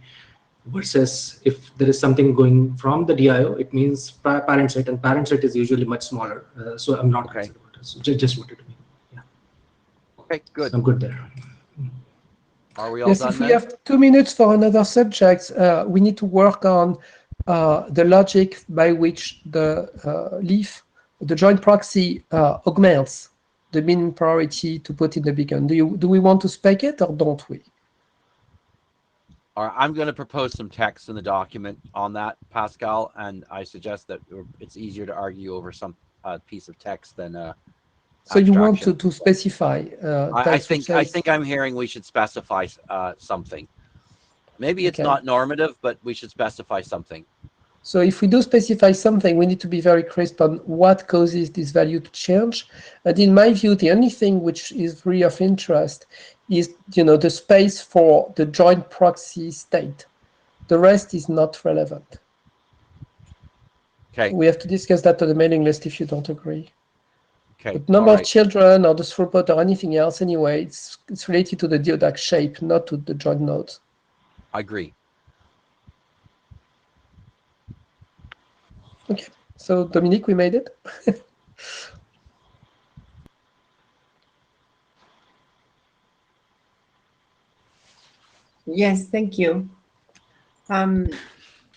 [SPEAKER 5] Versus if there is something going from the DIO, it means parent set, and parent set is usually much smaller. So I'm not concerned about it. So just wanted to be, yeah.
[SPEAKER 3] Okay, good.
[SPEAKER 5] So I'm good there.
[SPEAKER 3] Are we all
[SPEAKER 4] Yes,
[SPEAKER 3] done
[SPEAKER 4] if we
[SPEAKER 3] then?
[SPEAKER 4] have 2 minutes for another subject, we need to work on the logic by which the leaf, the joint proxy, augments the minimum priority to put in the beacon. Do we want to spec it or don't we?
[SPEAKER 3] All right, I'm going to propose some text in the document on that, Pascal, and I suggest that it's easier to argue over some piece of text than
[SPEAKER 4] So you want
[SPEAKER 3] abstraction.
[SPEAKER 4] to specify
[SPEAKER 3] I
[SPEAKER 4] text which says,
[SPEAKER 3] think I'm hearing we should specify something. Maybe it's
[SPEAKER 4] Okay.
[SPEAKER 3] not normative, but we should specify something.
[SPEAKER 4] so if we do specify something, we need to be very crisp on what causes this value to change. And in my view, the only thing which is really of interest is, the space for the joint proxy state. The rest is not relevant.
[SPEAKER 3] Okay.
[SPEAKER 4] We have to discuss that on the mailing list if you don't agree.
[SPEAKER 3] Okay.
[SPEAKER 4] But number
[SPEAKER 3] all
[SPEAKER 4] of
[SPEAKER 3] right.
[SPEAKER 4] children or the throughput or anything else, anyway, it's related to the DODAC shape, not to the joint nodes.
[SPEAKER 3] I agree.
[SPEAKER 4] Okay. So Dominique, we made it.
[SPEAKER 1] Yes, thank you.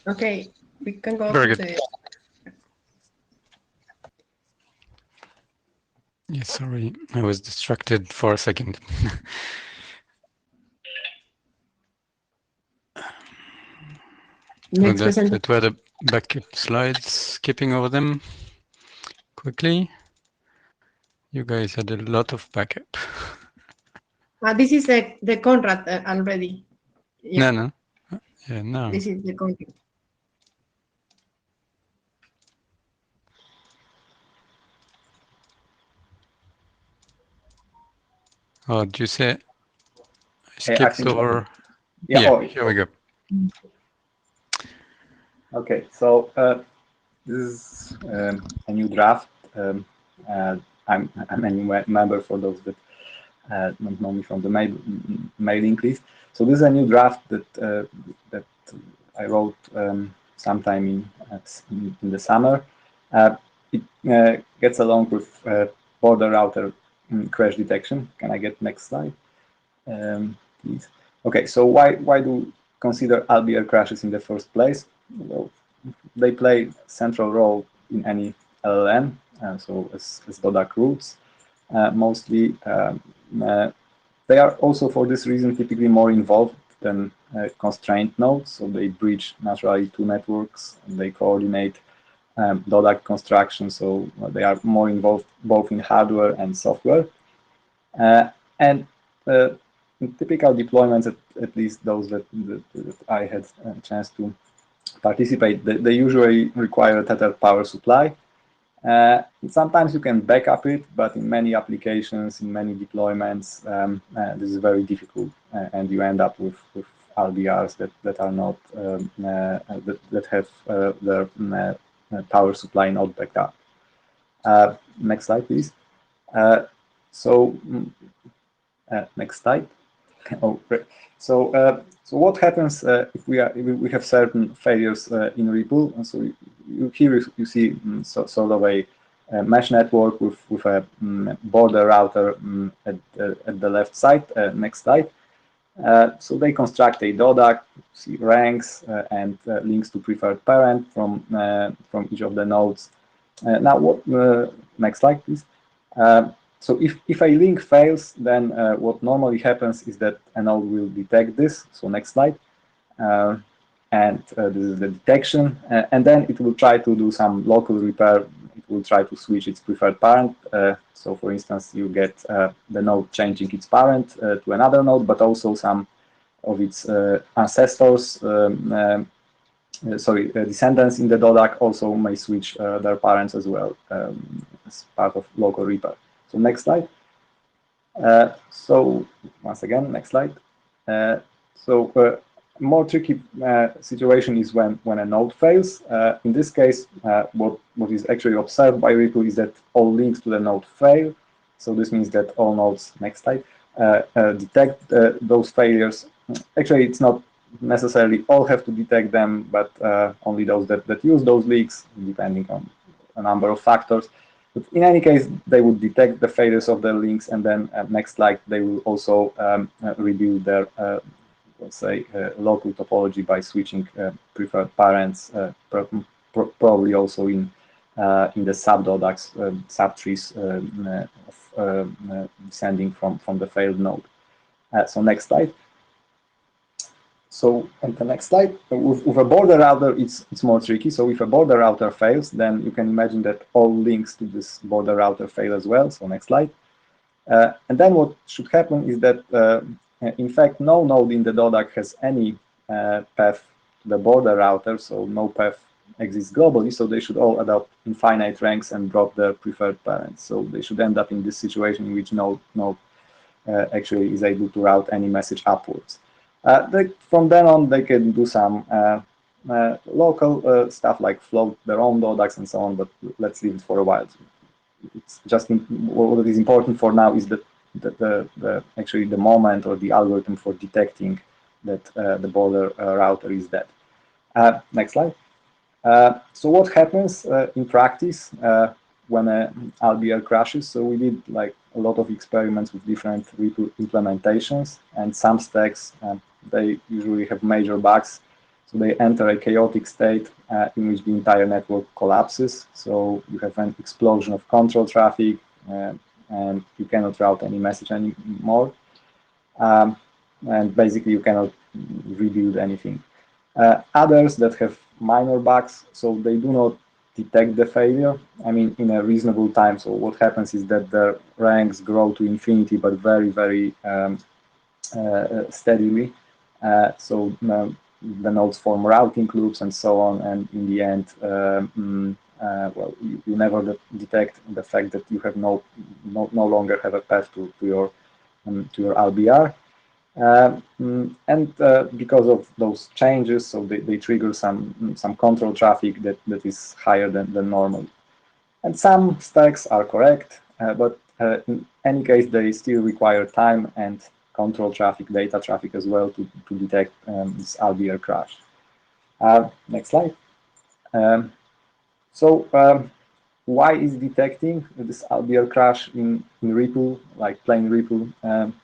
[SPEAKER 1] Okay, we can go
[SPEAKER 2] Very
[SPEAKER 1] to
[SPEAKER 2] good. Yeah, sorry, I was distracted for a second.
[SPEAKER 1] next presentation.
[SPEAKER 2] That were the backup slides, skipping over them quickly. You guys had a lot of backup.
[SPEAKER 1] This is the Conrad already. Yeah.
[SPEAKER 2] No. Yeah, no.
[SPEAKER 1] This is the Conrad.
[SPEAKER 2] Oh, did you say I
[SPEAKER 8] I
[SPEAKER 2] skipped
[SPEAKER 8] think-
[SPEAKER 2] over?
[SPEAKER 8] Yeah.
[SPEAKER 2] Yeah,
[SPEAKER 8] Oh,
[SPEAKER 2] here we go.
[SPEAKER 8] Okay, so this is a new draft. I'm a new member for those that don't know me from the mailing list. So this is a new draft that that I wrote sometime in the summer. It gets along with border router crash detection. Can I get next slide, please? Okay, so why do consider LBR crashes in the first place? Well, they play a central role in any LLM, so as DODAC roots mostly. They are also, for this reason, typically more involved than constraint nodes, so they bridge naturally two networks, and they coordinate DODAC construction, so they are more involved both in hardware and software. And in typical deployments, at least those that I had a chance to participate, they usually require a tethered power supply. Sometimes you can back up it, but in many applications, in many deployments, this is very difficult, and you end up with RBRs that are not that have their power supply not backed up. Next slide, please. Next slide. Oh, great. So what happens if we have certain failures in Ripple? And so here you see sort of a mesh network with a border router at the left side. Next slide. So they construct a DODAC, see ranks and links to preferred parent from each of the nodes. Now, next slide, please. So if a link fails, then what normally happens is that a node will detect this. So next slide. And this is the detection. And then it will try to do some local repair. It will try to switch its preferred parent. So for instance, you get the node changing its parent to another node, but also some of its ancestors, descendants in the DODAC also may switch their parents as well as part of local repair. So next slide. So once again, next slide. More tricky situation is when a node fails. In this case, what is actually observed by Ripple is that all links to the node fail. So this means that all nodes, next slide, detect those failures. Actually, it's not necessarily all have to detect them, but only those that use those leaks, depending on a number of factors. But in any case, they would detect the failures of their links, and then next slide, they will also rebuild their let's say, local topology by switching preferred parents, probably also in the sub-DODACs, subtrees descending from the failed node. So next slide. So and the next slide, with a border router, it's more tricky. So if a border router fails, then you can imagine that all links to this border router fail as well. So next slide. And then what should happen is that in fact, no node in the DODAC has any path to the border router, so no path exists globally, so they should all adopt infinite ranks and drop their preferred parents. So they should end up in this situation in which no node actually is able to route any message upwards. From then on, they can do some local stuff like float their own DODACs and so on, but let's leave it for a while. It's just what is important for now is that actually the moment or the algorithm for detecting that the border router is dead. Next slide. So what happens in practice when an LBR crashes? So we did like a lot of experiments with different Ripple implementations, and some stacks they usually have major bugs. So they enter a chaotic state in which the entire network collapses. So you have an explosion of control traffic, and you cannot route any message anymore. And basically you cannot rebuild anything. Others that have minor bugs, so they do not detect the failure, I mean, in a reasonable time. So what happens is that the ranks grow to infinity, but very, very steadily. So the nodes form routing loops and so on, and in the end, well, you never detect the fact that you have no longer have a path to your LBR. And because of those changes, so they trigger some control traffic that is higher than normal. And some stacks are correct, but in any case, they still require time and control traffic, data traffic as well to detect this LBR crash. Next slide. So why is detecting this LBR crash in Ripple, like plain Ripple,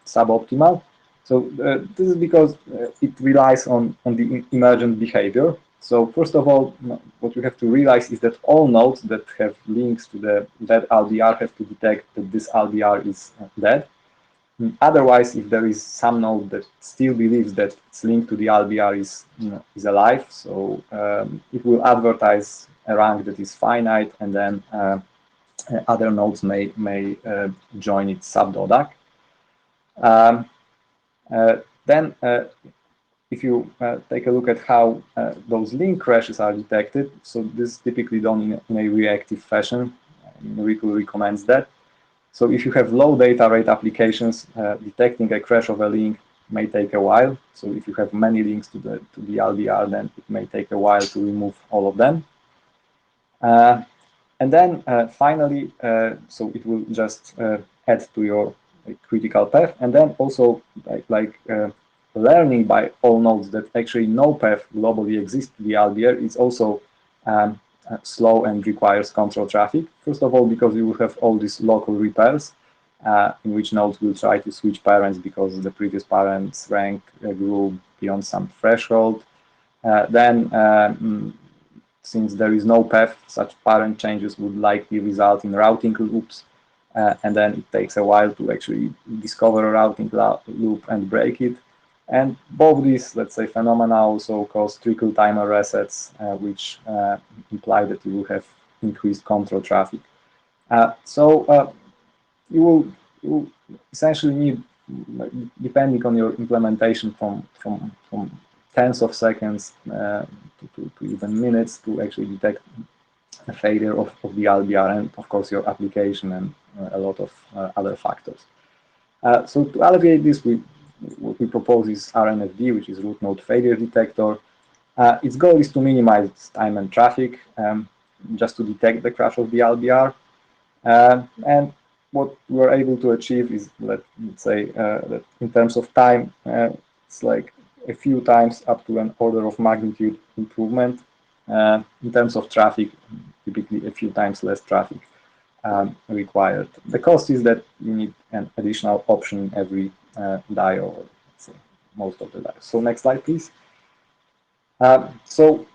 [SPEAKER 8] suboptimal? So this is because it relies on the emergent behavior. So first of all, what you have to realize is that all nodes that have links to the dead LBR have to detect that this LBR is dead. Otherwise, if there is some node that still believes that its link to the LBR is alive, so it will advertise a rank that is finite, and then other nodes may join its sub-DODAC. Then, if you take a look at how those link crashes are detected, so this is typically done in a reactive fashion. Ripple recommends that. So if you have low data rate applications, detecting a crash of a link may take a while. So if you have many links to the LBR, then it may take a while to remove all of them. And then finally, so it will just add to your critical path, and then also learning by all nodes that actually no path globally exists to the LBR is also slow and requires control traffic. First of all, because you will have all these local repairs, in which nodes will try to switch parents because the previous parent's rank grew beyond some threshold. Then, since there is no path, such parent changes would likely result in routing loops, and then it takes a while to actually discover a routing loop and break it. And both these, let's say, phenomena also cause trickle timer resets, which imply that you will have increased control traffic. So you will essentially need, depending on your implementation, from tens of seconds to even minutes to actually detect a failure of the LBR, and of course your application and a lot of other factors. So to alleviate this, what we propose is RNFD, which is root node failure detector. Its goal is to minimize time and traffic, just to detect the crash of the LBR. And what we're able to achieve is, let's say, that in terms of time, it's like a few times up to an order of magnitude improvement. In terms of traffic, typically a few times less traffic required. The cost is that you need an additional option in every die, or let's say most of the dies. So next slide, please. So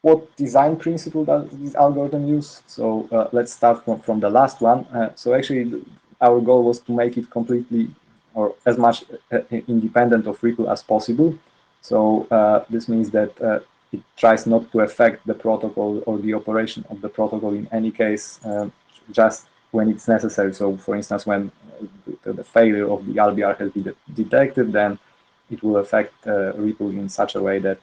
[SPEAKER 8] what design principle does this algorithm use? So let's start from the last one. So actually, our goal was to make it completely, or as much independent of Ripple as possible. So this means that it tries not to affect the protocol or the operation of the protocol in any case, just when it's necessary. So for instance, when the failure of the LBR has been detected, then it will affect Ripple in such a way that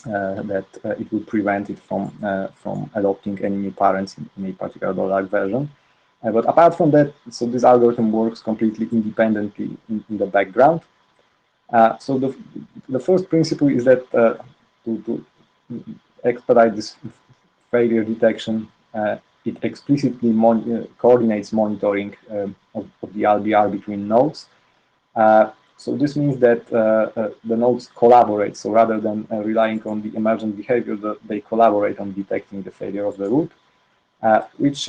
[SPEAKER 8] it will prevent it from adopting any new parents in a particular DOLAG version. But apart from that, so this algorithm works completely independently in the background. So the first principle is that to expedite this failure detection, it explicitly coordinates monitoring of the LBR between nodes. So this means that the nodes collaborate. So rather than relying on the emergent behavior, they collaborate on detecting the failure of the root, which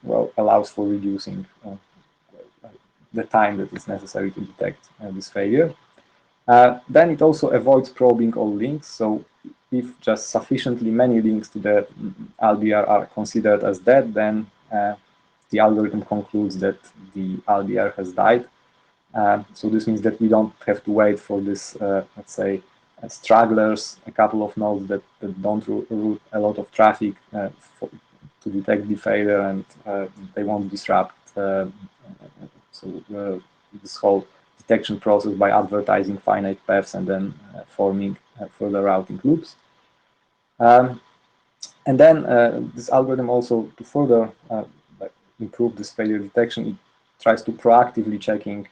[SPEAKER 8] well, allows for reducing the time that is necessary to detect this failure. Then it also avoids probing all links. So if just sufficiently many links to the LBR are considered as dead, then the algorithm concludes that the LBR has died. So this means that we don't have to wait for this, let's say, stragglers, a couple of nodes that don't route a lot of traffic to detect the failure, and they won't disrupt this whole detection process by advertising finite paths and then forming further routing loops. And then this algorithm also, to further improve this failure detection, it tries to proactively checking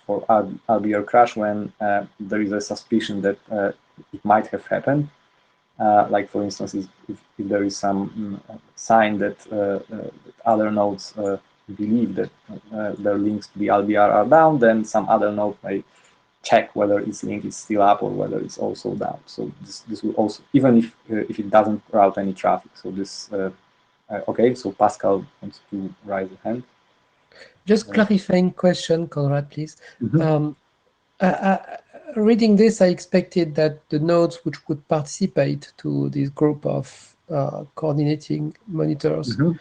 [SPEAKER 8] for LBR crash when there is a suspicion that it might have happened. Like for instance, if there is some sign that other nodes believe that their links to the LBR are down, then some other node may check whether its link is still up or whether it's also down. So this will also, even if it doesn't route any traffic. So this, okay, so Pascal wants to raise a hand.
[SPEAKER 4] Just clarifying question, Conrad, please.
[SPEAKER 8] Mm-hmm.
[SPEAKER 4] Reading this, I expected that the nodes which would participate to this group of coordinating monitors
[SPEAKER 8] Mm-hmm.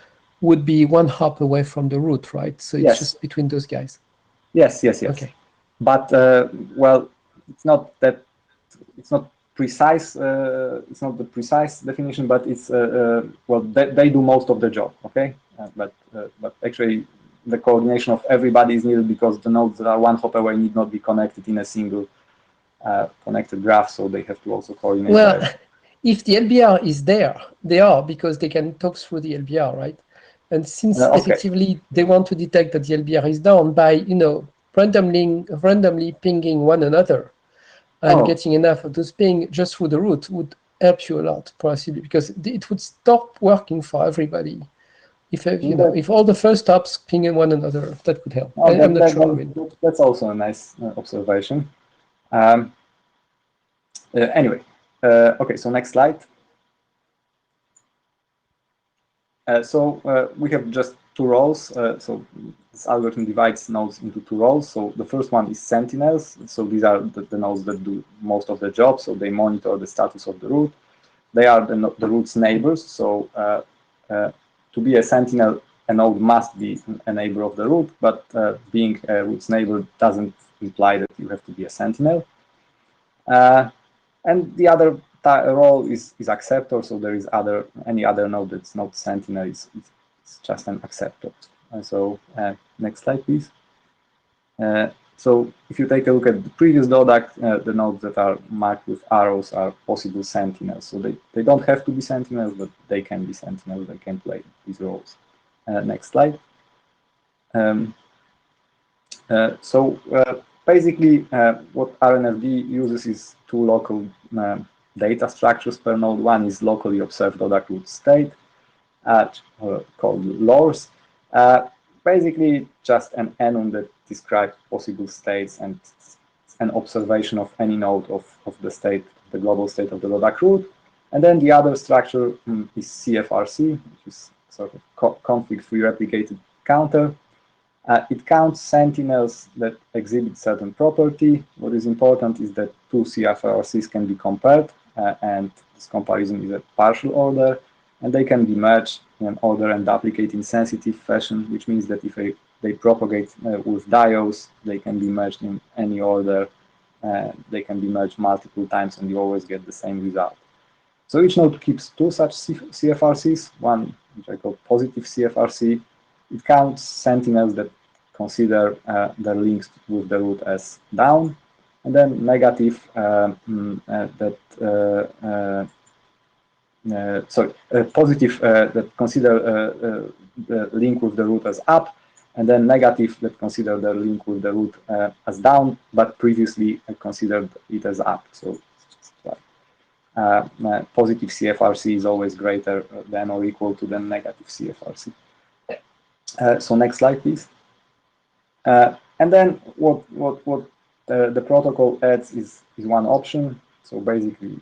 [SPEAKER 4] would be one hop away from the root, right? So it's
[SPEAKER 8] Yes.
[SPEAKER 4] just between those guys.
[SPEAKER 8] Yes.
[SPEAKER 4] Okay.
[SPEAKER 8] But well, it's not precise. It's not the precise definition, but it's well, they do most of the job. Okay, but actually, the coordination of everybody is needed because the nodes that are one hop away need not be connected in a single connected graph, so they have to also coordinate.
[SPEAKER 4] Well, if the LBR is there, they are, because they can talk through the LBR, right? And since
[SPEAKER 8] okay.
[SPEAKER 4] effectively they want to detect that the LBR is down by, randomly pinging one another and getting enough of those ping just through the root would help you a lot, possibly, because it would stop working for everybody. If all the first stops pinging one another, that could help. I'm not sure.
[SPEAKER 8] That's also a nice observation. Anyway, okay, so next slide. So we have just two roles. So this algorithm divides nodes into two roles. So the first one is sentinels. So these are the nodes that do most of the job. So they monitor the status of the root. They are the root's neighbors. So to be a sentinel, a node must be a neighbor of the root, but being a root's neighbor doesn't imply that you have to be a sentinel. And the other role is acceptor. So there is any other node that's not sentinel. It's just an acceptor. So next slide, please. So if you take a look at the previous DODAC, the nodes that are marked with arrows are possible sentinels. So they don't have to be sentinels, but they can be sentinels. They can play these roles. Next slide. Basically, what RNFD uses is two local data structures per node. One is locally observed DODAC root state, called LORS. Basically, just an enum that describes possible states and an observation of any node of the state, the global state of the DODAC root. And then the other structure is CFRC, which is sort of conflict-free replicated counter. It counts sentinels that exhibit certain property. What is important is that two CFRCs can be compared, and this comparison is a partial order, and they can be merged in an order and duplicate in sensitive fashion, which means that if they propagate with diodes, they can be merged in any order. They can be merged multiple times, and you always get the same result. So each node keeps two such CFRCs, one which I call positive CFRC. It counts sentinels that consider their links with the root as down, and then negative positive that consider the link with the root as up, and then negative that consider the link with the root as down, but previously considered it as up. So positive CFRC is always greater than or equal to the negative CFRC. So next slide, please. And then what the protocol adds is one option. So basically,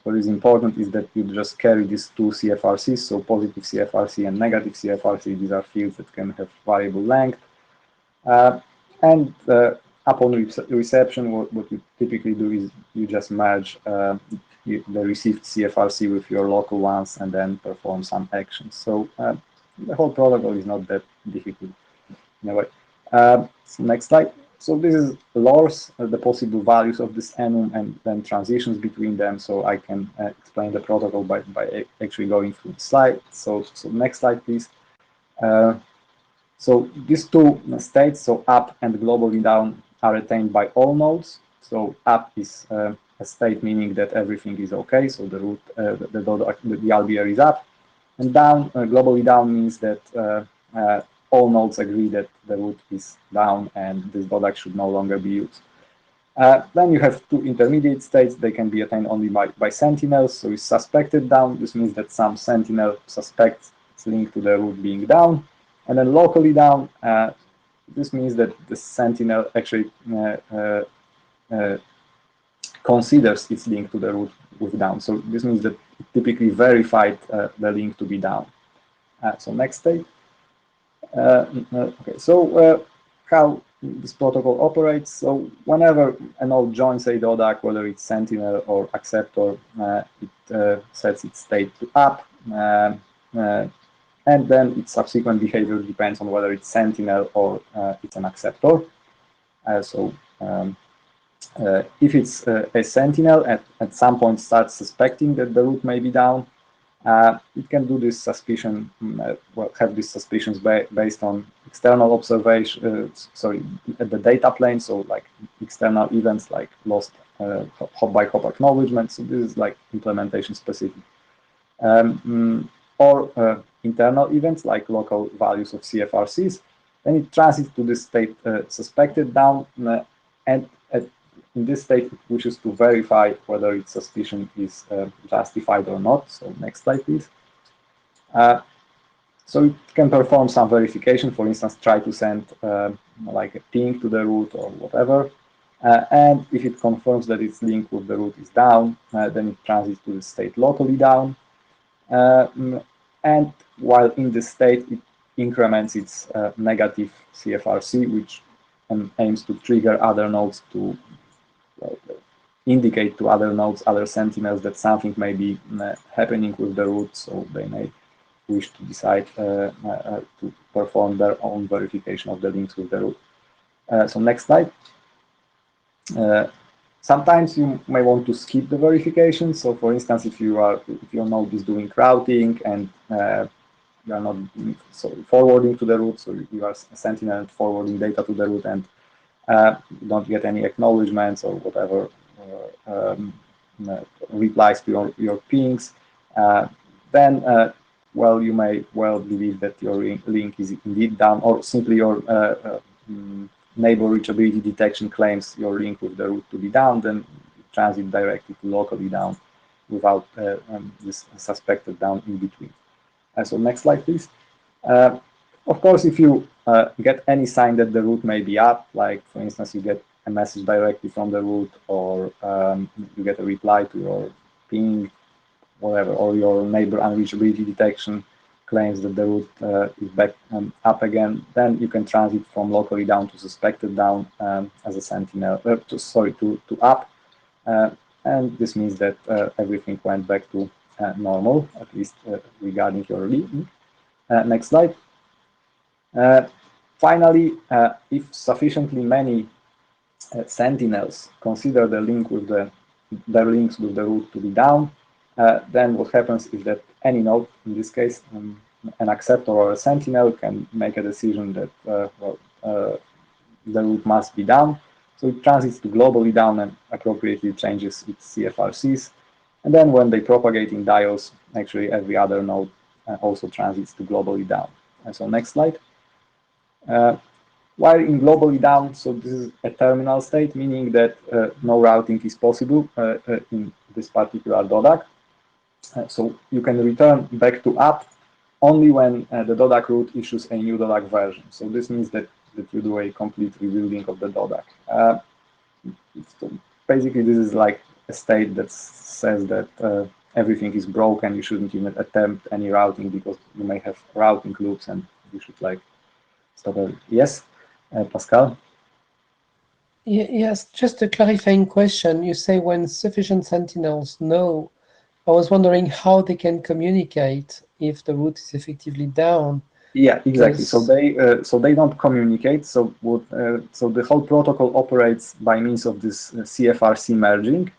[SPEAKER 8] what is important is that you just carry these two CFRCs, so positive CFRC and negative CFRC. These are fields that can have variable length. And upon reception, what you typically do is you just merge the received CFRC with your local ones and then perform some actions. So the whole protocol is not that difficult in a way. So next slide. So this is LORS, the possible values of this enum, and then transitions between them. So I can explain the protocol by actually going through the slide. So next slide, please. So these two states, so up and globally down, are attained by all nodes. So up is a state meaning that everything is okay. So the root, the LBR is up, and down, globally down means that all nodes agree that the root is down and this DODAC should no longer be used. Then you have two intermediate states. They can be attained only by sentinels. So it's suspected down. This means that some sentinel suspects it's linked to the root being down. And then locally down, this means that the sentinel actually considers its link to the root with down. So this means that it typically verified the link to be down. So next state. Okay, so how this protocol operates. So whenever a node joins a DODAC, whether it's sentinel or acceptor, it sets its state to up, and then its subsequent behavior depends on whether it's sentinel or it's an acceptor. If it's a sentinel, at some point starts suspecting that the root may be down, it can do this suspicion, have these suspicions based on external observation, at the data plane, so like external events like lost hop-by-hop acknowledgement. So this is like implementation specific. Or internal events like local values of CFRCs. Then it transits to this state suspected down, and in this state, it wishes to verify whether its suspicion is justified or not. So next slide, please. So it can perform some verification, for instance, try to send like a ping to the root or whatever. And if it confirms that its link with the root is down, then it transits to the state locally down. And while in this state, it increments its negative CFRC, which aims to trigger other nodes to indicate to other nodes, other sentinels, that something may be happening with the root, so they may wish to decide to perform their own verification of the links with the root. So next slide. Sometimes you may want to skip the verification. So for instance, if your node is doing routing and you are not forwarding to the root, so you are sentinel forwarding data to the root, and you don't get any acknowledgements or whatever replies to your pings, then well, you may well believe that your link is indeed down, or simply your neighbor reachability detection claims your link with the root to be down, then transit directly to locally down without this suspected down in between. So next slide, please. Of course, if you get any sign that the root may be up, like for instance, you get a message directly from the root, or you get a reply to your ping, whatever, or your neighbor unreachability detection claims that the root is back up again, then you can transit from locally down to suspected down as a sentinel, to up, and this means that everything went back to normal, at least regarding your link. Next slide. Finally, if sufficiently many sentinels consider the link with their links with the root to be down, then what happens is that any node, in this case, an acceptor or a sentinel, can make a decision that the root must be down. So it transits to globally down and appropriately changes its CFRCs. And then when they propagate in diodes, actually every other node also transits to globally down. And so next slide. While in globally down, so this is a terminal state, meaning that no routing is possible in this particular DODAC. So you can return back to up only when the DODAC root issues a new DODAC version. So this means that you do a complete rebuilding of the DODAC. Basically, this is like a state that says that everything is broken. You shouldn't even attempt any routing because you may have routing loops, and you should like stop it. Yes, Pascal?
[SPEAKER 4] Yes, just a clarifying question. You say when sufficient sentinels know, I was wondering how they can communicate if the root is effectively down.
[SPEAKER 8] Yeah, exactly. So they don't communicate. So the whole protocol operates by means of this CFRC merging,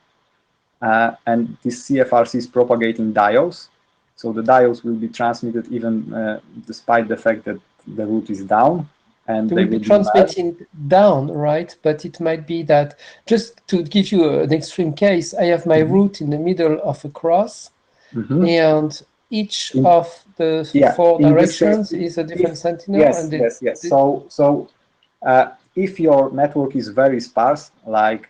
[SPEAKER 8] and this CFRC is propagating diodes. So the diodes will be transmitted even despite the fact that the root is down, and
[SPEAKER 4] they will be transmitting down, right? But it might be that, just to give you an extreme case, I have my root in the middle of a cross, and each of the four directions is a different sentinel.
[SPEAKER 8] Yes. So if your network is very sparse, like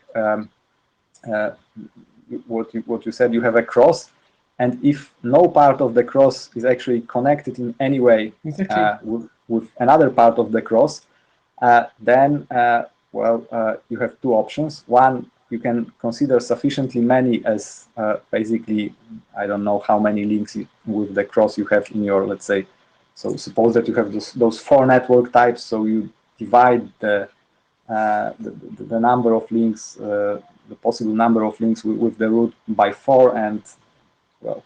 [SPEAKER 8] what you said, you have a cross, and if no part of the cross is actually connected in any way with another part of the cross, then you have two options. One, you can consider sufficiently many as basically, I don't know how many links with the cross you have in your, let's say, so suppose that you have those four network types, so you divide the number of links, the possible number of links with the root by 4, and well,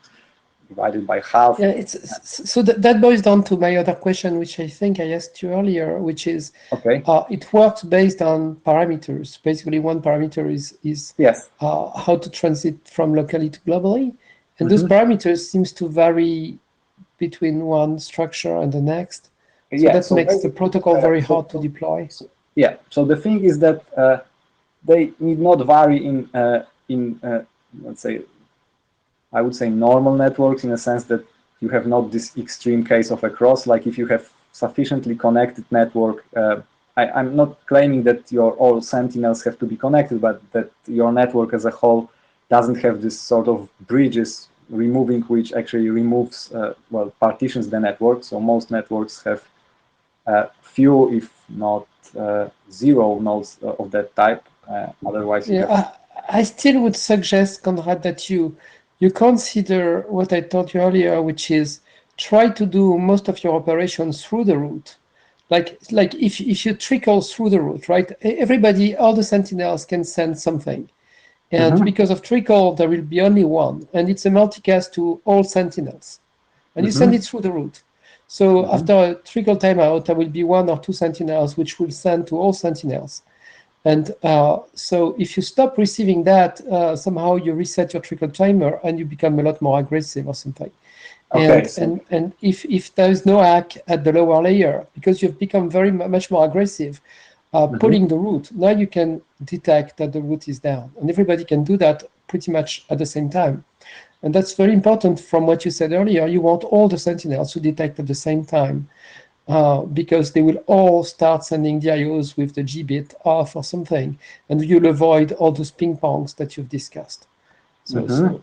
[SPEAKER 8] divided by half.
[SPEAKER 4] Yeah, so that boils down to my other question, which I think I asked you earlier, which is, it works based on parameters. Basically, one parameter is how to transit from locally to globally, and those parameters seems to vary between one structure and the next. So that makes the protocol very hard to deploy.
[SPEAKER 8] Yeah. So the thing is that they need not vary in let's say, I would say normal networks, in a sense that you have not this extreme case of a cross. Like if you have sufficiently connected network, I'm not claiming that all sentinels have to be connected, but that your network as a whole doesn't have this sort of bridges, removing which actually removes, partitions the network. So most networks have few, if not zero nodes of that type. Otherwise,
[SPEAKER 4] I still would suggest, Konrad, that you consider what I told you earlier, which is try to do most of your operations through the root. Like if you trickle through the root, right? Everybody, all the sentinels can send something. And because of trickle, there will be only one. And it's a multicast to all sentinels. And you send it through the root. So after a trickle timeout, there will be 1 or 2 sentinels which will send to all sentinels. And so if you stop receiving that, somehow you reset your trickle timer and you become a lot more aggressive or something.
[SPEAKER 8] Okay,
[SPEAKER 4] and if there is no hack at the lower layer, because you've become very much more aggressive, pulling the root, now you can detect that the root is down. And everybody can do that pretty much at the same time. And that's very important from what you said earlier. You want all the sentinels to detect at the same time, because they will all start sending DIOs with the G bit off or something, and you'll avoid all those ping pongs that you've discussed. So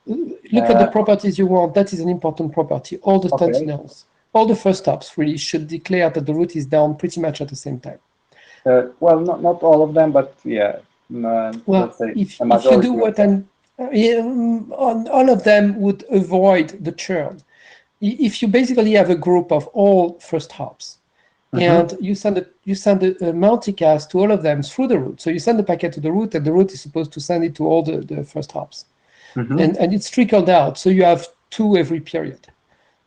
[SPEAKER 4] look at the properties you want. That is an important property. All the sentinels, all the first hops really should declare that the root is down pretty much at the same time.
[SPEAKER 8] Well, not all of them, but yeah.
[SPEAKER 4] Well,
[SPEAKER 8] let's say
[SPEAKER 4] if you do what I'm, all of them would avoid the churn. If you basically have a group of all first hops, and you send a multicast to all of them through the root. So you send the packet to the root, and the root is supposed to send it to all the first hops. And it's trickled out. So you have 2 every period.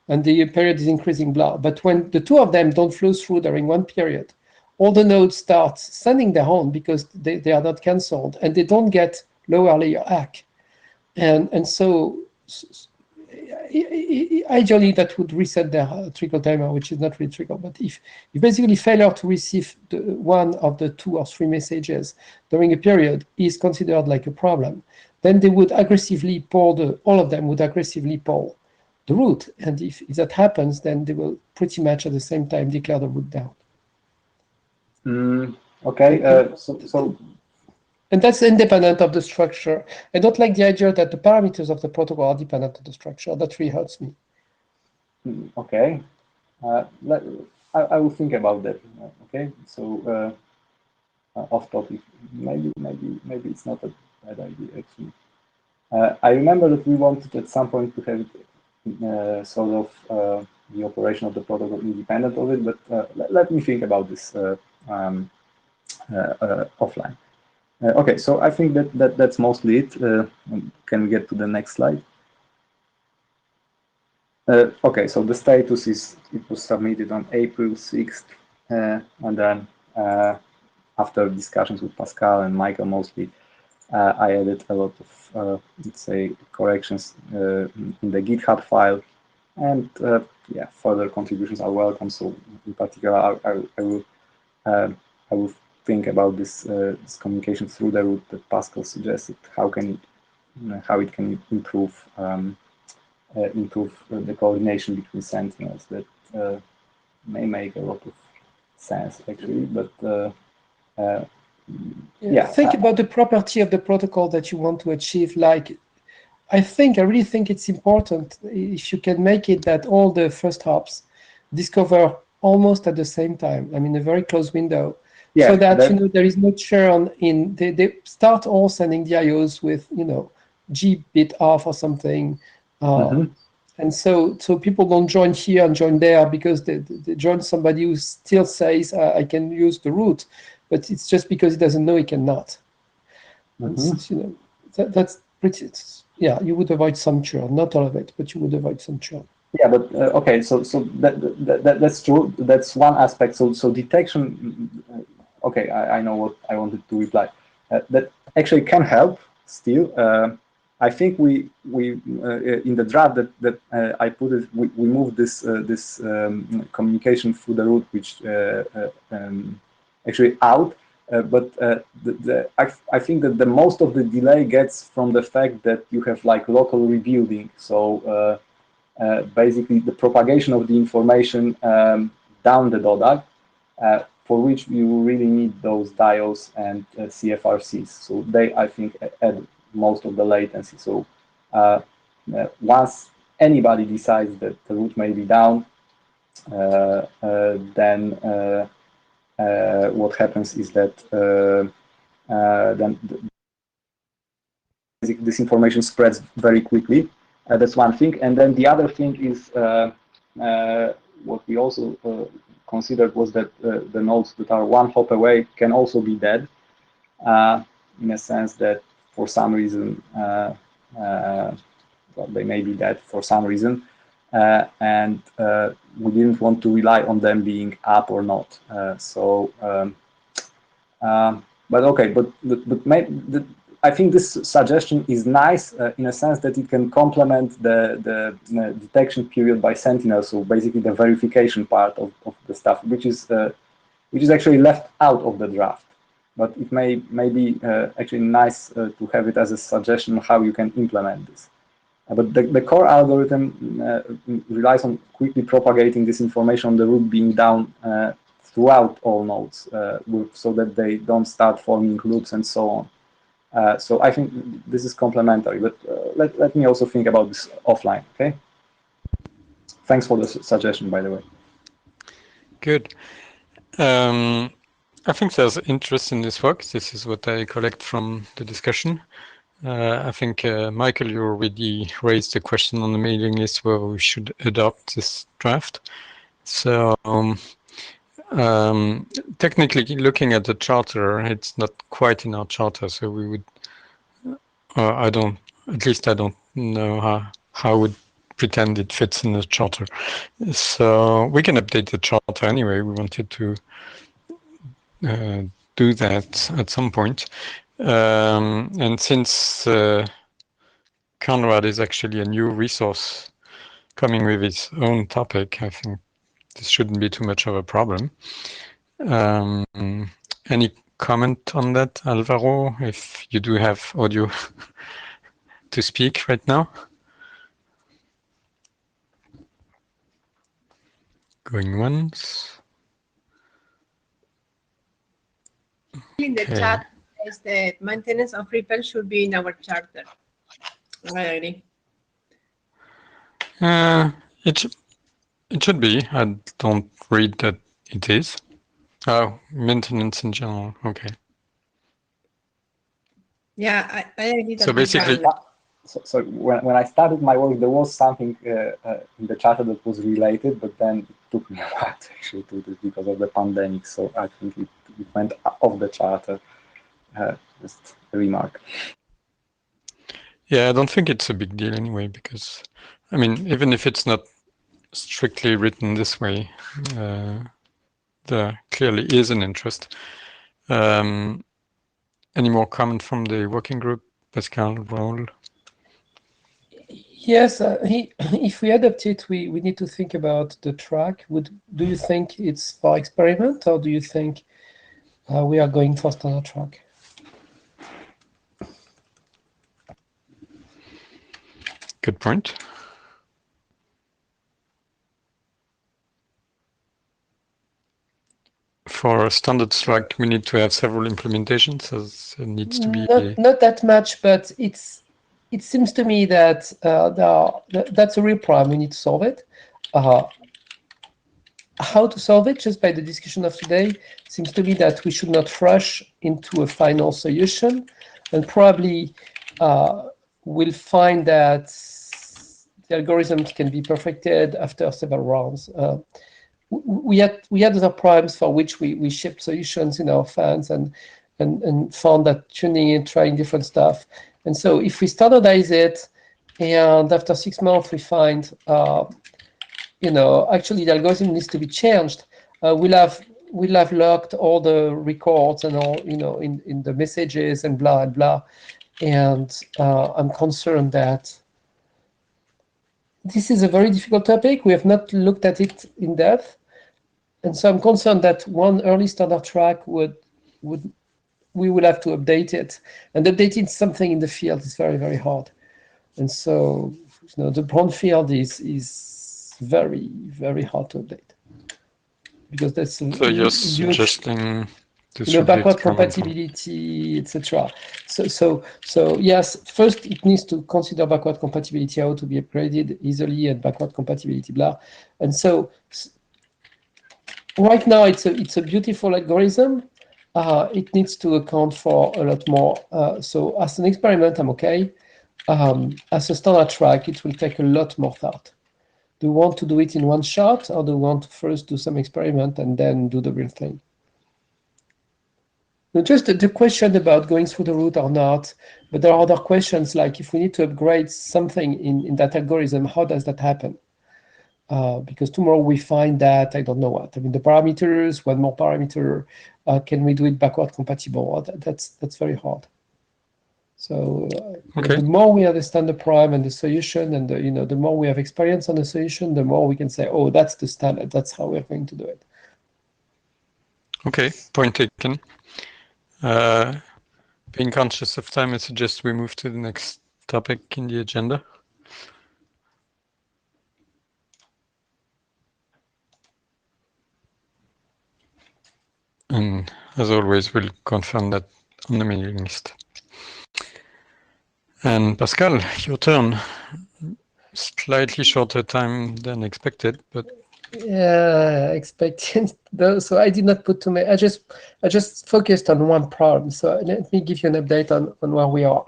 [SPEAKER 4] And the period is increasing blah. But when the 2 of them don't flow through during one period, all the nodes start sending their own because they are not cancelled, and they don't get lower layer hack. And so ideally that would reset their trickle timer, which is not really trickle. But if basically failure to receive one of the 2 or 3 messages during a period is considered like a problem, then they would aggressively pull all of them would aggressively pull the root. And if that happens, then they will pretty much at the same time declare the root down.
[SPEAKER 8] Okay, so
[SPEAKER 4] and that's independent of the structure. I don't like the idea that the parameters of the protocol are dependent on the structure. That really hurts me.
[SPEAKER 8] Okay, I will think about that. Okay, so off topic, maybe it's not a bad idea actually. I remember that we wanted at some point to have sort of the operation of the protocol independent of it, but let me think about this offline. Okay, so I think that's mostly it. Can we get to the next slide? Okay, so the status is it was submitted on April 6th, and then after discussions with Pascal and Michael mostly, I added a lot of let's say corrections in the GitHub file, and yeah, further contributions are welcome. So in particular, I will think about this communication through the root that Pascal suggested. How it can improve the coordination between sentinels. That may make a lot of sense actually, but yeah.
[SPEAKER 4] Think about the property of the protocol that you want to achieve. Like, I really think it's important if you can make it that all the first hops discover almost at the same time. I mean, a very close window. Yeah, so that, you know, there is no churn in, they start all sending DIOs with, you know, G bit off or something. And so people don't join here and join there because they join somebody who still says, I can use the root, but it's just because he doesn't know he cannot. You know, that's pretty, yeah, you would avoid some churn, not all of it, but you would avoid some churn.
[SPEAKER 8] Yeah, but okay, so that's true. That's one aspect. So detection. Okay, I know what I wanted to reply. That actually can help still. I think we in the draft that I put it, we moved this communication through the root, which actually out. But I think that the most of the delay gets from the fact that you have like local rebuilding. So basically the propagation of the information down the DODAG, for which you really need those diodes and CFRCs. So they, I think, add most of the latency. So once anybody decides that the root may be down, then what happens is that then this information spreads very quickly. That's one thing. And then the other thing is what we also considered was that the nodes that are one hop away can also be dead, in a sense that for some reason, well, they may be dead for some reason, and we didn't want to rely on them being up or not. But okay, but I think this suggestion is nice in a sense that it can complement the detection period by Sentinel, so basically the verification part of the stuff, which is actually left out of the draft. But it may be actually nice to have it as a suggestion how you can implement this. But the core algorithm relies on quickly propagating this information on the root being down throughout all nodes, so that they don't start forming loops and so on. So I think this is complementary, but let me also think about this offline, okay? Thanks for the suggestion, by the way.
[SPEAKER 2] Good. I think there's interest in this work. This is what I collect from the discussion. I think, Michael, you already raised the question on the mailing list where we should adopt this draft. So technically, looking at the charter, it's not quite in our charter, so we would, at least I don't know how I would pretend it fits in the charter. So we can update the charter anyway. We wanted to do that at some point. And since Conrad is actually a new resource coming with its own topic, I think this shouldn't be too much of a problem. Any comment on that, Alvaro, if you do have audio to speak right now? Going once.
[SPEAKER 1] In the chat, is the maintenance of REPL should be in our charter. I agree.
[SPEAKER 2] It should be. I don't read that it is. Oh, maintenance in general. Okay.
[SPEAKER 1] Yeah, I agree.
[SPEAKER 2] So basically,
[SPEAKER 8] so when I started my work, there was something in the charter that was related, but then it took me a while to actually do this because of the pandemic. So I think it went off the charter. Just a remark.
[SPEAKER 2] Yeah, I don't think it's a big deal anyway, because, I mean, even if it's not strictly written this way, there clearly is an interest. Any more comment from the working group, Pascal, Roll?
[SPEAKER 4] Yes, if we adopt it, we need to think about the track. Do you think it's for experiment, or do you think we are going for standard track?
[SPEAKER 2] Good point. For a standard track, we need to have several implementations, as it needs to be
[SPEAKER 4] not that much, but it seems to me that that's a real problem. We need to solve it. How to solve it, just by the discussion of today, seems to me that we should not rush into a final solution, and probably we'll find that the algorithms can be perfected after several rounds. We had other problems for which we shipped solutions in our fans and found that tuning and trying different stuff. And so if we standardize it, and after 6 months we find, actually the algorithm needs to be changed, we'll have locked all the records and all, in the messages and blah and blah. And I'm concerned that this is a very difficult topic. We have not looked at it in depth. And so I'm concerned that one early standard track we will have to update it. And updating something in the field is very, very hard. And so, the brown field is very, very hard to update. Because that's
[SPEAKER 2] so you're suggesting
[SPEAKER 4] backward compatibility, etc. So yes, first it needs to consider backward compatibility, how to be upgraded easily, and backward compatibility, blah. And so right now it's a beautiful algorithm. It needs to account for a lot more. So as an experiment, I'm okay. As a standard track, it will take a lot more thought. Do we want to do it in one shot, or do we want to first do some experiment and then do the real thing? Just the question about going through the root or not, but there are other questions like if we need to upgrade something in that algorithm, how does that happen? Because tomorrow we find that, I don't know what, I mean, the parameters, one more parameter, can we do it backward compatible? That's very hard. So the more we understand the problem and the solution, and the more we have experience on the solution, the more we can say, oh, that's the standard, that's how we're going to do it.
[SPEAKER 2] Okay, point taken. Being conscious of time, I suggest we move to the next topic in the agenda. And as always, we'll confirm that on the mailing list. And Pascal, your turn. Slightly shorter time than expected, but
[SPEAKER 4] yeah, expected. So I did not put too many. I just focused on one problem. So let me give you an update on where we are.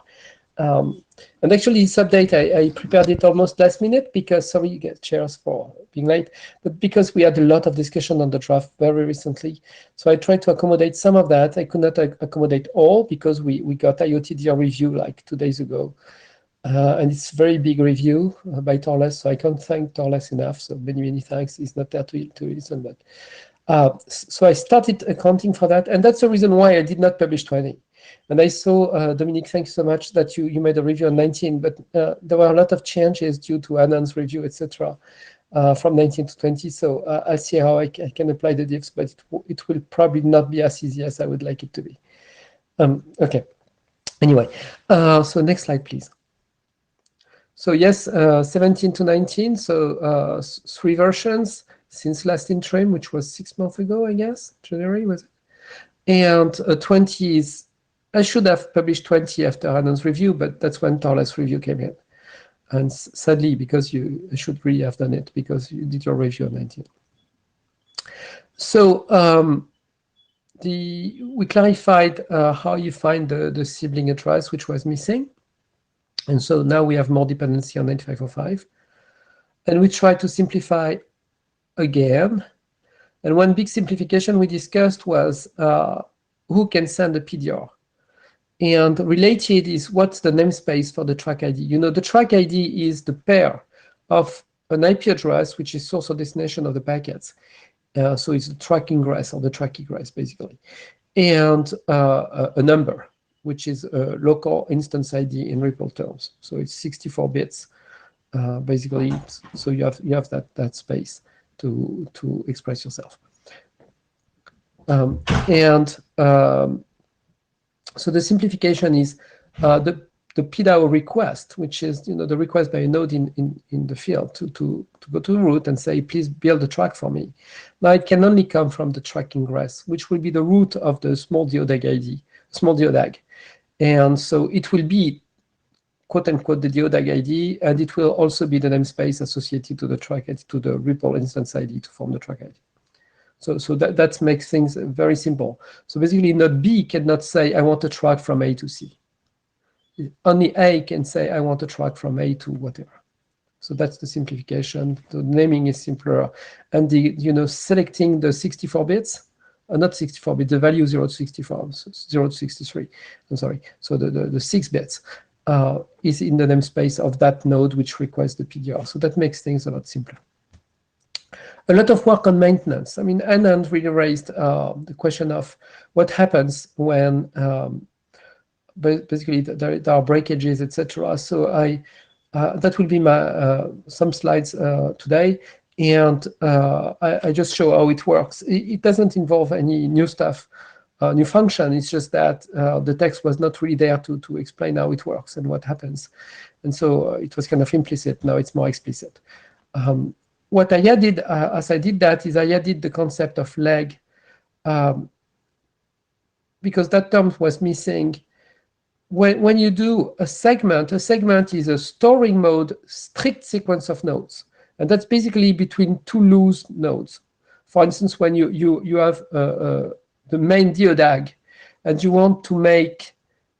[SPEAKER 4] And actually, this update, I prepared it almost last minute because sorry, you get chairs for being late, but because we had a lot of discussion on the draft very recently. So I tried to accommodate some of that. I could not accommodate all because we got IoTDR review like 2 days ago. And it's a very big review by Torles, so I can't thank Torles enough. So many thanks. He's not there to listen, but so I started accounting for that, and that's the reason why I did not publish 20. And I saw Dominic, thank you so much that you made a review on 19, but there were a lot of changes due to Anand's review, etc. From 19 to 20. So I'll see how I can apply the diffs, but it will probably not be as easy as I would like it to be. Okay. Anyway, so next slide, please. So yes, 17 to 19, so 3 versions since last interim, which was 6 months ago, I guess, January was it? And 20 is, I should have published 20 after Anand's review, but that's when Torles' review came in. And sadly, because I should really have done it, because you did your review on 19. So we clarified how you find the sibling address, which was missing. And so now we have more dependency on 9505. And we try to simplify again. And one big simplification we discussed was who can send a PDR. And related is what's the namespace for the track ID. The track ID is the pair of an IP address, which is source or destination of the packets. So it's the track ingress or the track egress, basically. And a number, which is a local instance ID in REPL terms. So it's 64 bits, basically. So you have that space to express yourself. So the simplification is the PDAO request, which is the request by a node in the field to go to the root and say, please build a track for me. Now it can only come from the track ingress, which will be the root of the small DODAG ID, small DODAG. And so it will be, quote unquote, the DODAG ID, and it will also be the namespace associated to the track ID, to the REPL instance ID to form the track ID. So that makes things very simple. So basically, node B cannot say, I want a track from A to C. Only A can say, I want a track from A to whatever. So that's the simplification. The naming is simpler. And selecting the 64 bits, not 64 bits, the value 0 to 64, 0 to 63, I'm sorry. So the 6 bits is in the namespace of that node which requests the PDR. So that makes things a lot simpler. A lot of work on maintenance. I mean, Anand really raised the question of what happens when basically there are breakages, etc. So that will be my some slides today. And I just show how it works. It doesn't involve any new stuff, new function. It's just that the text was not really there to explain how it works and what happens. And so it was kind of implicit. Now it's more explicit. What I added as I did that is I added the concept of leg because that term was missing. When you do a segment is a storing mode strict sequence of nodes. And that's basically between 2 loose nodes. For instance, when you have the main DODAG and you want to make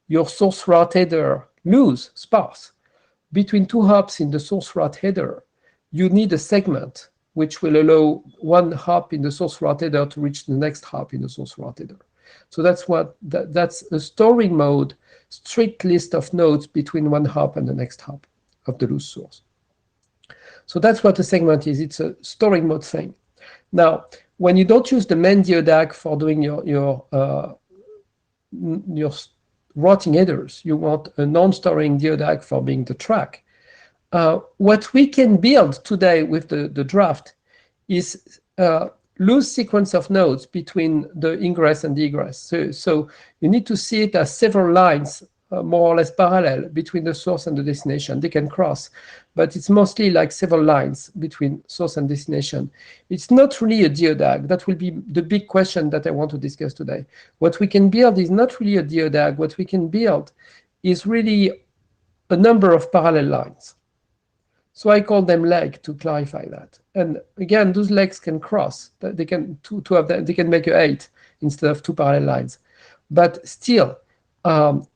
[SPEAKER 4] your source route header loose, sparse, between 2 hops in the source route header, you need a segment which will allow one hop in the source route header to reach the next hop in the source route header. So that's a storing mode, strict list of nodes between one hop and the next hop of the loose source. So that's what a segment is. It's a storing mode thing. Now, when you don't use the main DODAG for doing your routing headers, you want a non-storing DODAG for being the track. What we can build today with the draft is loose sequence of nodes between the ingress and the egress. So you need to see it as several lines, more or less parallel, between the source and the destination. They can cross, but it's mostly like several lines between source and destination. It's not really a DODAG. That will be the big question that I want to discuss today. What we can build is not really a DODAG. What we can build is really a number of parallel lines. So I call them leg to clarify that. And again, those legs can cross. They can two of them. They can make a 8 instead of 2 parallel lines. But still,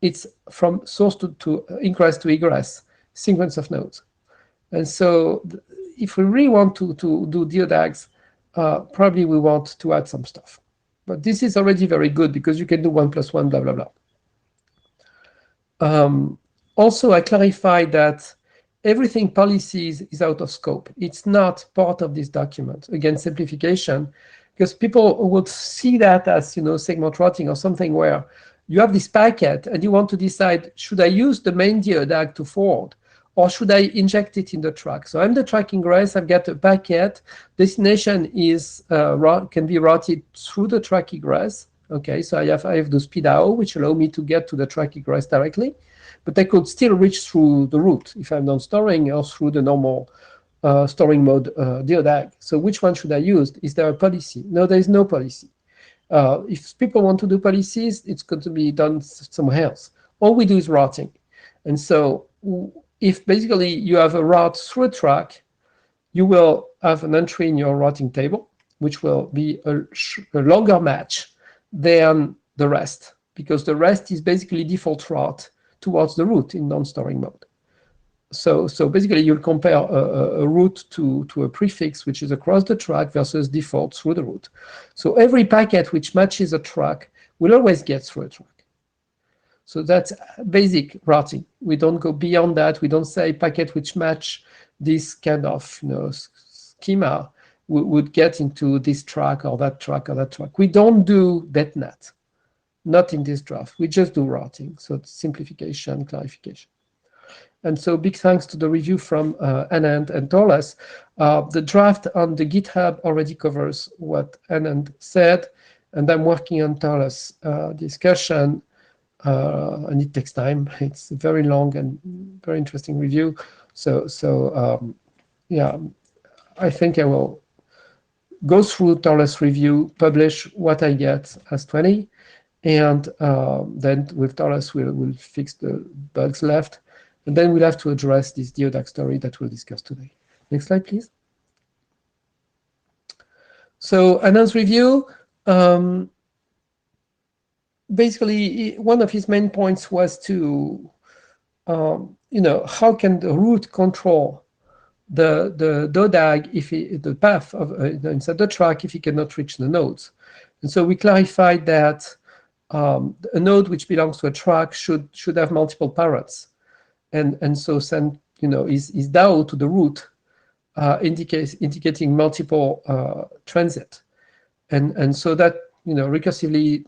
[SPEAKER 4] it's from source to ingress to egress sequence of nodes. And so, if we really want to do DODAGs, probably we want to add some stuff. But this is already very good because you can do 1 + 1, blah blah blah. Also, I clarified that everything policies is out of scope. It's not part of this document. Again, simplification, because people would see that as segment routing or something where you have this packet and you want to decide, should I use the main DODAG to forward, or should I inject it in the track? So I'm the track ingress. I've got a packet. Destination is can be routed through the track egress. Okay, so I have those PDAO, which allow me to get to the track egress directly. But I could still reach through the route if I'm non-storing or through the normal storing mode DODAG. So which one should I use? Is there a policy? No, there is no policy. If people want to do policies, it's going to be done somewhere else. All we do is routing. And so if basically you have a route through a track, you will have an entry in your routing table, which will be a longer match than the rest, because the rest is basically default route towards the route in non-storing mode. So basically you'll compare a route to a prefix which is across the track versus default through the route. So every packet which matches a track will always get through a track. So that's basic routing. We don't go beyond that. We don't say packet which match this kind of schema would get into this track or that track or that track. We don't do BetNet. Not in this draft. We just do routing. So it's simplification, clarification. And so big thanks to the review from Anand and Torles. The draft on the GitHub already covers what Anand said, and I'm working on Torles' discussion, and it takes time. It's a very long and very interesting review. So yeah, I think I will go through Torles' review, publish what I get as 20, and then with Torles we'll fix the bugs left, and then we'll have to address this DODAG story that we'll discuss today. Next slide, please. So Anand's review, basically one of his main points was to, how can the route control the DODAG the path of inside the track if he cannot reach the nodes. And so we clarified that a node which belongs to a track should have multiple parents, and so send is DAO to the route, indicating multiple transit, and so that recursively,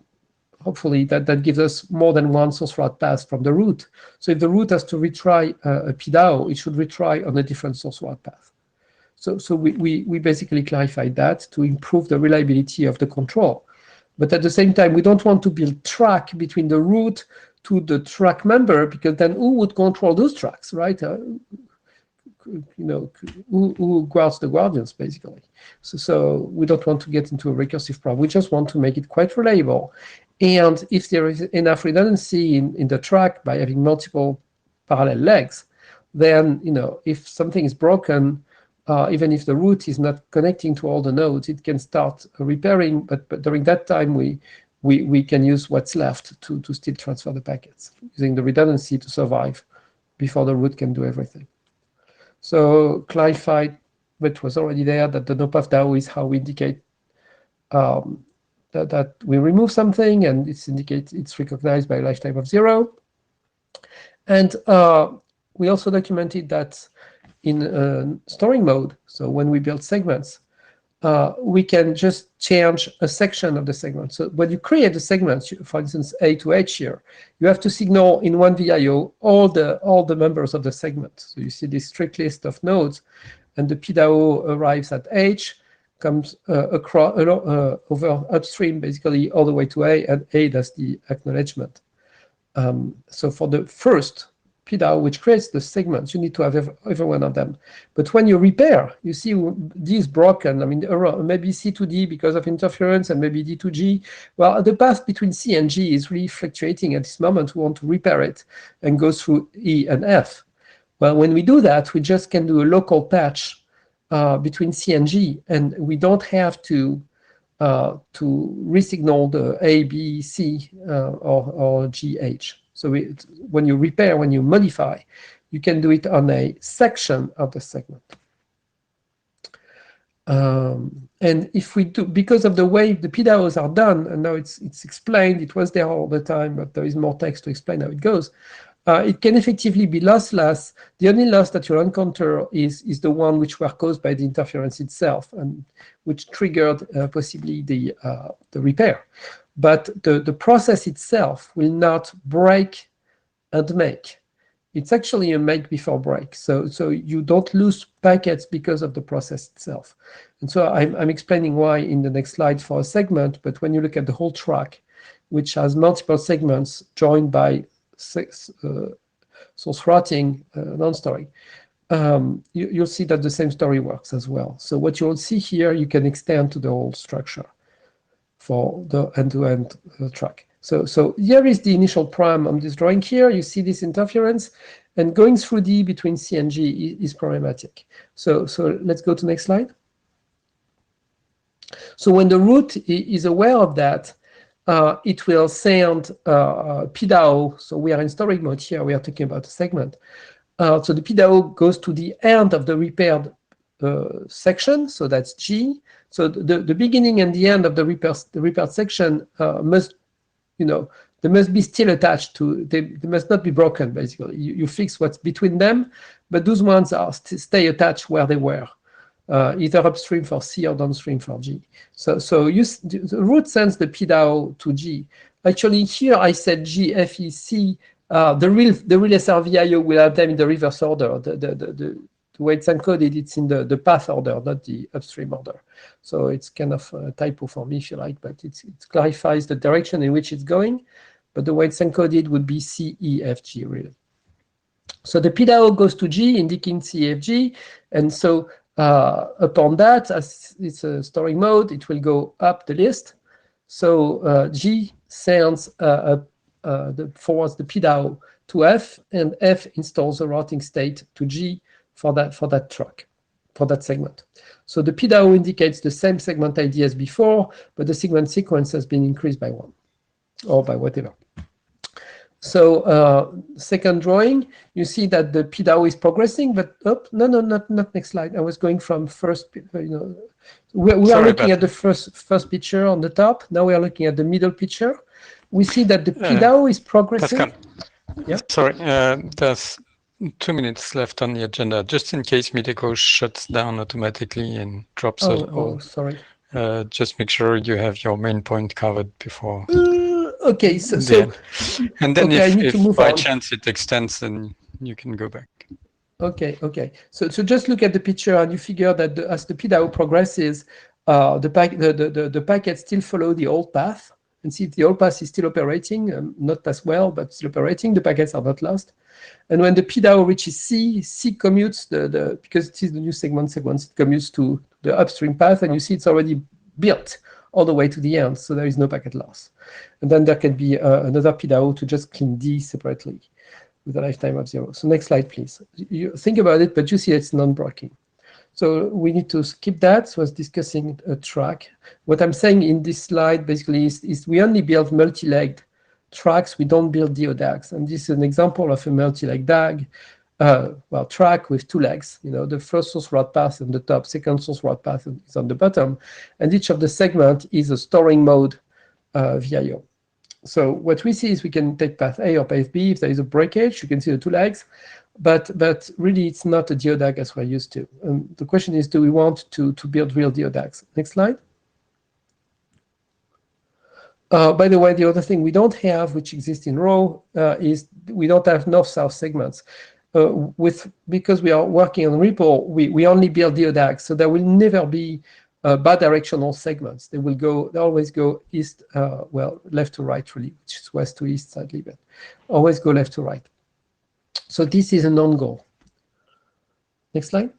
[SPEAKER 4] hopefully that gives us more than one source route path from the route. So if the route has to retry a PDAO, it should retry on a different source route path. So we basically clarified that to improve the reliability of the control. But at the same time, we don't want to build track between the route to the track member, because then who would control those tracks, right? Who guards the guardians, basically. So we don't want to get into a recursive problem. We just want to make it quite reliable. And if there is enough redundancy in the track by having multiple parallel legs, then if something is broken, even if the route is not connecting to all the nodes, it can start repairing. But during that time, we can use what's left to still transfer the packets, using the redundancy to survive before the route can do everything. So clarified but was already there, that the no-path DAO is how we indicate that we remove something, and it's recognized by a lifetime of 0. And we also documented that in storing mode, so when we build segments, we can just change a section of the segment. So when you create a segment, for instance, A to H here, you have to signal in one VIO all the members of the segment. So you see this strict list of nodes, and the PDAO arrives at H, comes across over upstream, basically all the way to A, and A does the acknowledgement. So for the first PDAO, which creates the segments, you need to have every one of them. But when you repair, you see D is broken. I mean, maybe C to D because of interference, and maybe D to G. Well, the path between C and G is really fluctuating at this moment. We want to repair it and go through E and F. Well, when we do that, we just can do a local patch between C and G, and we don't have to resignal the A, B, C, or G, H. So when you repair, when you modify, you can do it on a section of the segment. And if we do, because of the way the PDAOs are done, and now it's explained, it was there all the time, but there is more text to explain how it goes. It can effectively be lossless. The only loss that you'll encounter is the one which were caused by the interference itself, and which triggered possibly the repair. But the process itself will not break and make. It's actually a make before break. So you don't lose packets because of the process itself. And so I'm explaining why in the next slide for a segment, but when you look at the whole track, which has multiple segments joined by source routing, non-story, you'll see that the same story works as well. So what you'll see here, you can extend to the whole structure for the end-to-end track. So here is the initial prom on this drawing here. You see this interference, and going through D between C and G is problematic. So let's go to the next slide. So when the root is aware of that, it will send PDAO. So we are in storing mode here. We are talking about a segment. So the PDAO goes to the end of the repaired section. So that's G. So the beginning and the end of the repaired section must, they must be still attached to. They must not be broken. Basically, you fix what's between them, but those ones are stay attached where they were. Either upstream for C or downstream for G. So the root sends the PDAO to G. Actually, here I said G, F, E, C. The real SRVIO will have them in the reverse order. The way it's encoded, it's in the path order, not the upstream order. So it's kind of a typo for me, if you like, but it clarifies the direction in which it's going. But the way it's encoded would be C, E, F, G, really. So the PDAO goes to G, indicating C, F, G, and so upon that, as it's a storing mode, it will go up the list. So G sends forwards the PDAO to F, and F installs a routing state to G for that track, for that segment. So the PDAO indicates the same segment ID as before, but the segment sequence has been increased by 1, or by whatever. So second drawing, you see that the PDAO is progressing, but not next slide. I was going from first, we are looking at the first picture on the top. Now we are looking at the middle picture. We see that the PDAO is progressing.
[SPEAKER 2] Pascal,
[SPEAKER 4] yeah.
[SPEAKER 2] Sorry, there's 2 minutes left on the agenda, just in case Miteco shuts down automatically and drops all.
[SPEAKER 4] Sorry.
[SPEAKER 2] Just make sure you have your main point covered before.
[SPEAKER 4] Okay, so
[SPEAKER 2] and then
[SPEAKER 4] okay,
[SPEAKER 2] if by chance it extends, then you can go back.
[SPEAKER 4] Okay. So just look at the picture, and you figure that as the PDAO progresses, the packets still follow the old path. And see, the old path is still operating, not as well, but still operating. The packets are not lost. And when the PDAO reaches C commutes because it is the new segment, it commutes to the upstream path, and you see it's already built all the way to the end, so there is no packet loss. And then there can be another PDAO to just clean D separately with a lifetime of 0. So next slide, please. You think about it, but you see it's non-breaking. So we need to skip that. So I was discussing a track. What I'm saying in this slide basically is we only build multi-legged tracks. We don't build DO DAGs. And this is an example of a multi-leg DAG. track with two legs. The first source route path on the top, second source route path is on the bottom, and each of the segment is a storing mode VIO. So what we see is we can take path A or path B. If there is a breakage, you can see the two legs, but really it's not a DODAG as we're used to. The question is, do we want to build real DODAGs? Next slide. By the way, the other thing we don't have, which exists in Roll, is we don't have north-south segments. Because we are working on Ripple, we only build DODAGs, so there will never be bidirectional segments. They always go east, left to right, really, which is west to east, sadly, but always go left to right. So this is a non-goal. Next slide.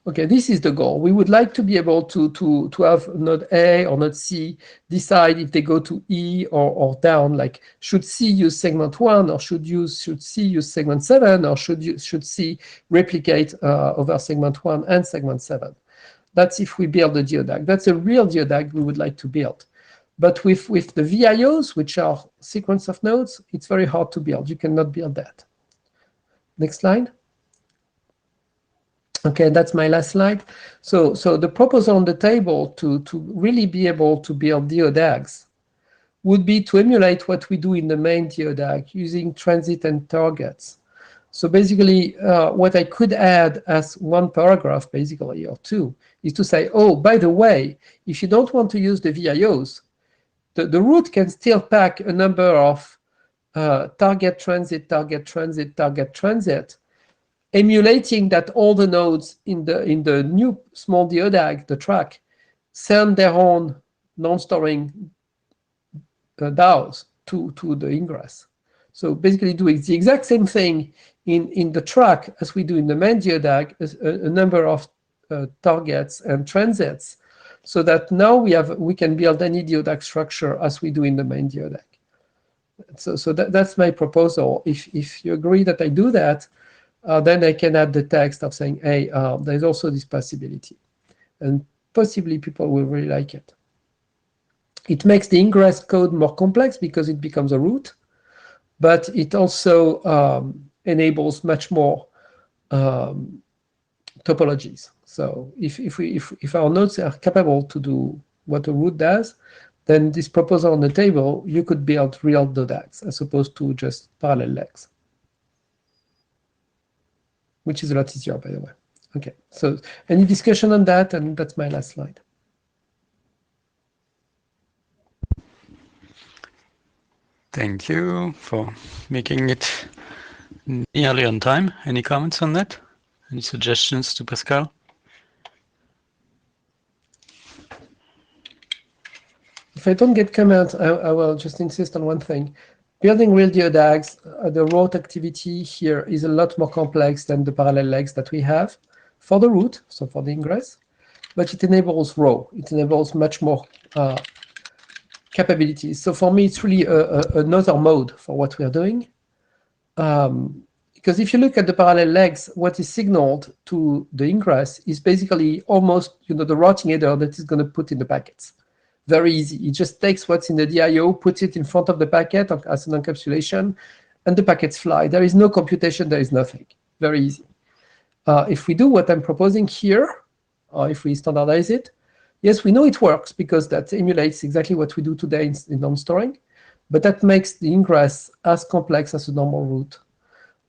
[SPEAKER 4] Okay, this is the goal. We would like to be able to have node A or node C decide if they go to E or down, like should C use segment 1 or should C use segment 7 or should C replicate over segment 1 and segment 7. That's if we build a DODAG. That's a real DODAG we would like to build. But with the VIOs, which are sequence of nodes, it's very hard to build. You cannot build that. Next slide. Okay, that's my last slide. So the proposal on the table to really be able to build DODAGs would be to emulate what we do in the main DODAG using transit and targets. So basically, what I could add as one paragraph, basically, or two, is to say, oh, by the way, if you don't want to use the VIOs, the root can still pack a number of target, transit, target, transit, target, transit, emulating that all the nodes in the new small DODAG, the track, send their own non-storing DAOs to the ingress. So basically doing the exact same thing in the track as we do in the main DODAG, a number of targets and transits, so that now we can build any DODAG structure as we do in the main DODAG. So that's my proposal. If you agree that I do that, then I can add the text of saying, hey, there's also this possibility. And possibly people will really like it. It makes the ingress code more complex because it becomes a root, but it also enables much more topologies. So if our nodes are capable to do what a root does, then this proposal on the table, you could build real DODAGs as opposed to just parallel legs, which is a lot easier, by the way. Okay, so any discussion on that? And that's my last slide.
[SPEAKER 2] Thank you for making it nearly on time. Any comments on that? Any suggestions to Pascal?
[SPEAKER 4] If I don't get comments, I will just insist on one thing. Building real DODAGs, the root activity here is a lot more complex than the parallel legs that we have for the root, so for the ingress, but it enables row. It enables much more capabilities. So for me, it's really another mode for what we are doing. Because if you look at the parallel legs, what is signaled to the ingress is basically almost the routing header that is going to put in the packets. Very easy. It just takes what's in the DIO, puts it in front of the packet as an encapsulation, and the packets fly. There is no computation. There is nothing. Very easy. If we do what I'm proposing here, or if we standardize it, yes, we know it works because that emulates exactly what we do today in non-storing, but that makes the ingress as complex as a normal root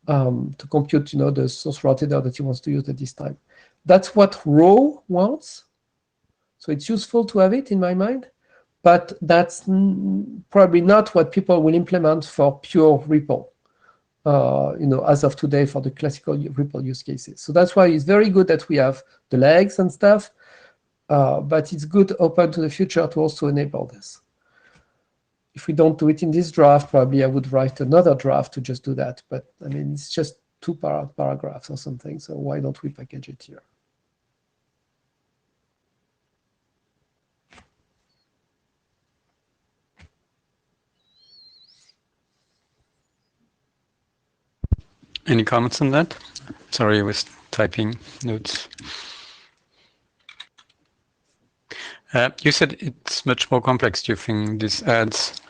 [SPEAKER 4] to compute, the source route header that he wants to use at this time. That's what Row wants. So it's useful to have it in my mind, but that's probably not what people will implement for pure Ripple, as of today for the classical Ripple use cases. So that's why it's very good that we have the legs and stuff, but it's good open to the future to also enable this. If we don't do it in this draft, probably I would write another draft to just do that. But I mean, it's just two paragraphs or something. So why don't we package it here?
[SPEAKER 2] Any comments on that? Sorry, I was typing notes. You said it's much more complex. Do you think this adds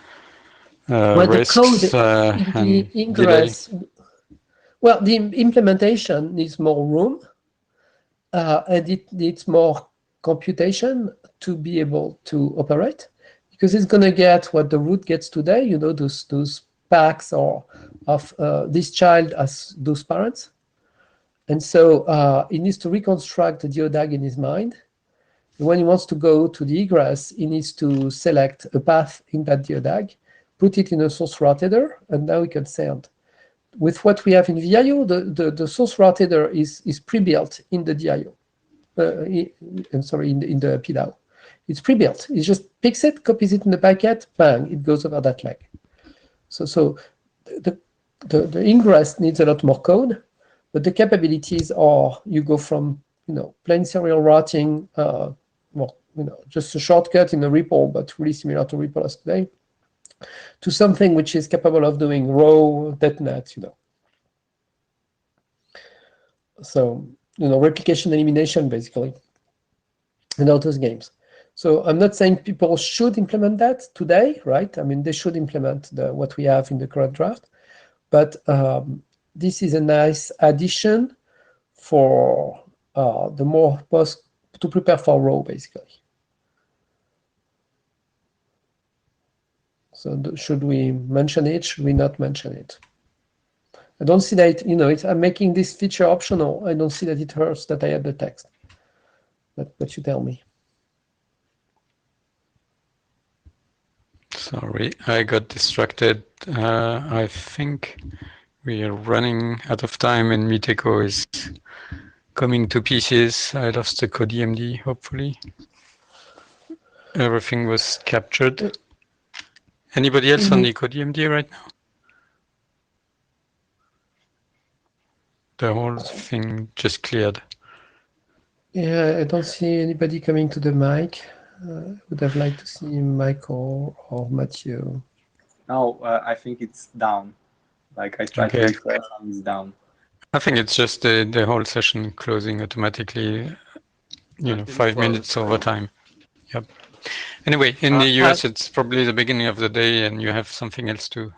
[SPEAKER 2] risks
[SPEAKER 4] the code in the ingress? Well, the implementation needs more room, and it needs more computation to be able to operate, because it's going to get what the root gets today, you know, those packs or of this child as those parents. And so he needs to reconstruct the geodag in his mind. When he wants to go to the egress, he needs to select a path in that geodag, put it in a source route header, and now he can send. With what we have in VIO, the source route header is pre-built in the DIO. I'm sorry, in the PDAO. It's pre-built. It just picks it, copies it in the packet, bang, it goes over that leg. So the ingress needs a lot more code, but the capabilities are, you go from, you know, plain serial routing, well, you know, just a shortcut in a REPL, but really similar to REPL as today, to something which is capable of doing raw .NET, you know. So, you know, replication elimination, basically, and all those games. So I'm not saying people should implement that today, right? I mean, they should implement what we have in the current draft, but this is a nice addition for the more post to prepare for raw, basically. So should we mention it? Should we not mention it? I don't see that, you know, I'm making this feature optional. I don't see that it hurts that I add the text. But you tell me.
[SPEAKER 2] Sorry, I got distracted. I think we are running out of time and Miteco is coming to pieces. I lost the code EMD, hopefully. Everything was captured. Anybody else on the code EMD right now? The whole thing just cleared.
[SPEAKER 4] Yeah, I don't see anybody coming to the mic. Would have liked to see Michael or Mathieu.
[SPEAKER 8] No, I think it's down. Like I tried to refresh and it's down.
[SPEAKER 2] I think it's just the whole session closing automatically, you know, 5 minutes over time. Yep. Anyway, in the US, it's probably the beginning of the day and you have something else to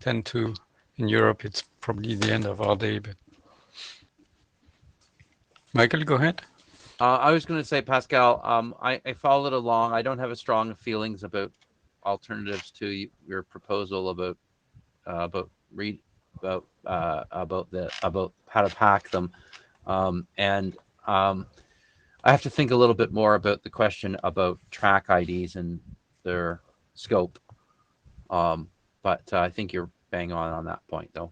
[SPEAKER 2] tend to. In Europe, it's probably the end of our day. But Michael, go ahead.
[SPEAKER 3] I was going to say, Pascal, I followed along. I don't have a strong feelings about alternatives to your proposal about how to pack them, and I have to think a little bit more about the question about track IDs and their scope. But I think you're bang on that point, though.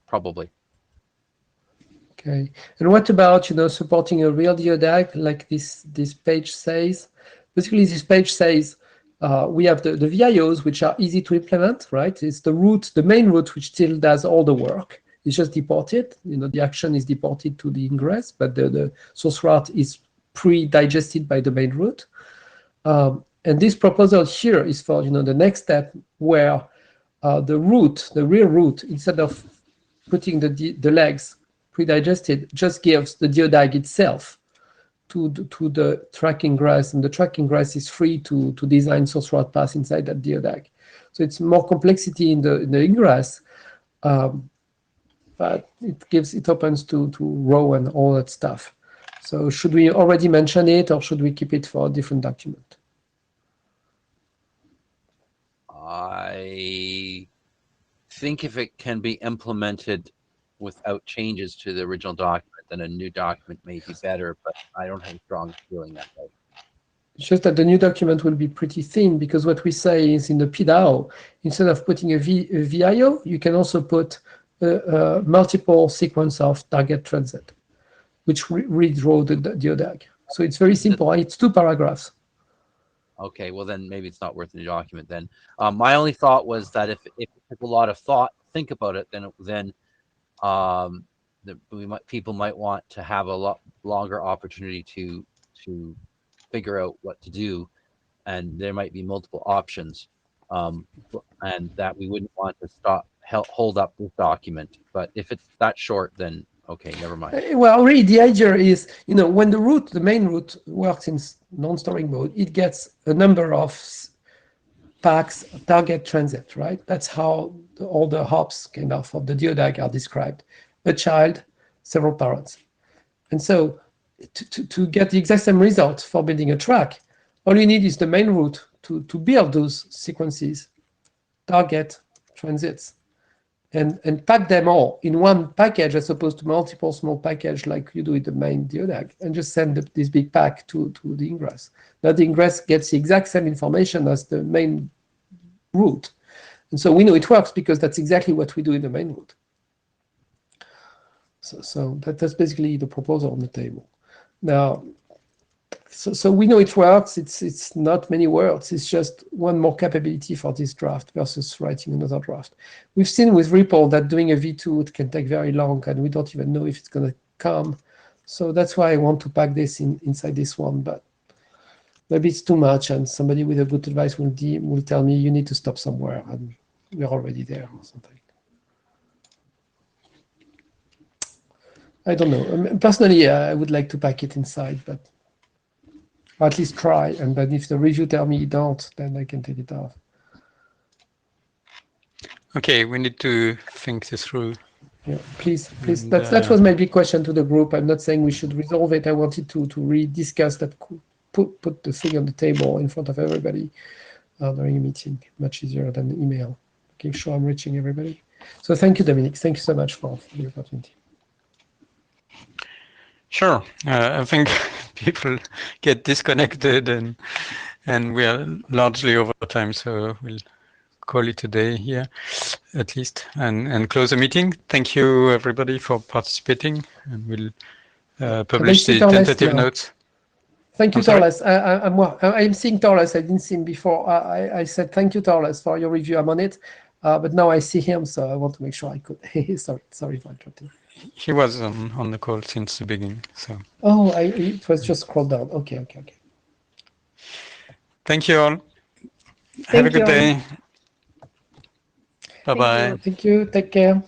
[SPEAKER 3] Probably.
[SPEAKER 4] Okay. And what about, you know, supporting a real geodag like this page says? Basically, this page says we have the VIOs, which are easy to implement, right? It's the root, the main root, which still does all the work. It's just deported. You know, the action is deported to the ingress, but the source route is pre-digested by the main root. And this proposal here is for, you know, the next step where the root, the real root, instead of putting the legs pre-digested, just gives the geodag itself to the tracking grass, and the tracking grass is free to design source route paths inside that geodag. So it's more complexity in the ingress, but it opens to row and all that stuff. So should we already mention it, or should we keep it for a different document?
[SPEAKER 3] I think if it can be implemented without changes to the original document, then a new document may be better, but I don't have a strong feeling that way.
[SPEAKER 4] It's just that the new document will be pretty thin, because what we say is in the PDAO, instead of putting a VIO, you can also put multiple sequence of target transit, which redraw the geodag. So it's very simple. It's 2 paragraphs.
[SPEAKER 3] Okay, well then maybe it's not worth the document then. My only thought was that if it took a lot of thought, think about it, then people might want to have a lot longer opportunity to figure out what to do, and there might be multiple options, and that we wouldn't want to hold up this document. But if it's that short, then okay, never mind.
[SPEAKER 4] Well, really, the idea is, you know, when the main root works in non-storing mode, it gets a number of packs target transit, right? That's how all the hops kind of the DODAG are described. A child, several parents. And so to get the exact same result for building a track, all you need is the main route to build those sequences, target, transits, and pack them all in one package as opposed to multiple small packages like you do with the main DODAG, and just send this big pack to the ingress. Now the ingress gets the exact same information as the main route. And so we know it works because that's exactly what we do in the main route. So that's basically the proposal on the table. Now, so we know it works. It's not many words. It's just one more capability for this draft versus writing another draft. We've seen with REPL that doing a V2 it can take very long, and we don't even know if it's going to come. So that's why I want to pack this inside this one. But maybe it's too much, and somebody with a good advice will tell me you need to stop somewhere, and we're already there or something. I don't know. Personally, I would like to pack it inside, but. Or at least try, and then if the review tell me don't, then I can take it off.
[SPEAKER 2] Okay, we need to think this through.
[SPEAKER 4] Yeah, please. And, that was my big question to the group. I'm not saying we should resolve it. I wanted to rediscuss that, put the thing on the table in front of everybody during a meeting. Much easier than email. Making sure I'm reaching everybody. So thank you, Dominic. Thank you so much for the opportunity.
[SPEAKER 2] Sure. I think people get disconnected and we are largely over time, so we'll call it a day here at least and close the meeting. Thank you everybody for participating, and we'll publish the tentative notes.
[SPEAKER 4] Thank you, Torles. I'm seeing Torles. I didn't see him before. I said thank you, Torles, for your review. I'm on it, but now I see him, so I want to make sure I could. Sorry for interrupting.
[SPEAKER 2] He was on the call since the beginning. So.
[SPEAKER 4] Oh, it was just scrolled down. Okay.
[SPEAKER 2] Thank you all. Have a good day. Bye-bye.
[SPEAKER 4] Thank you. Take care.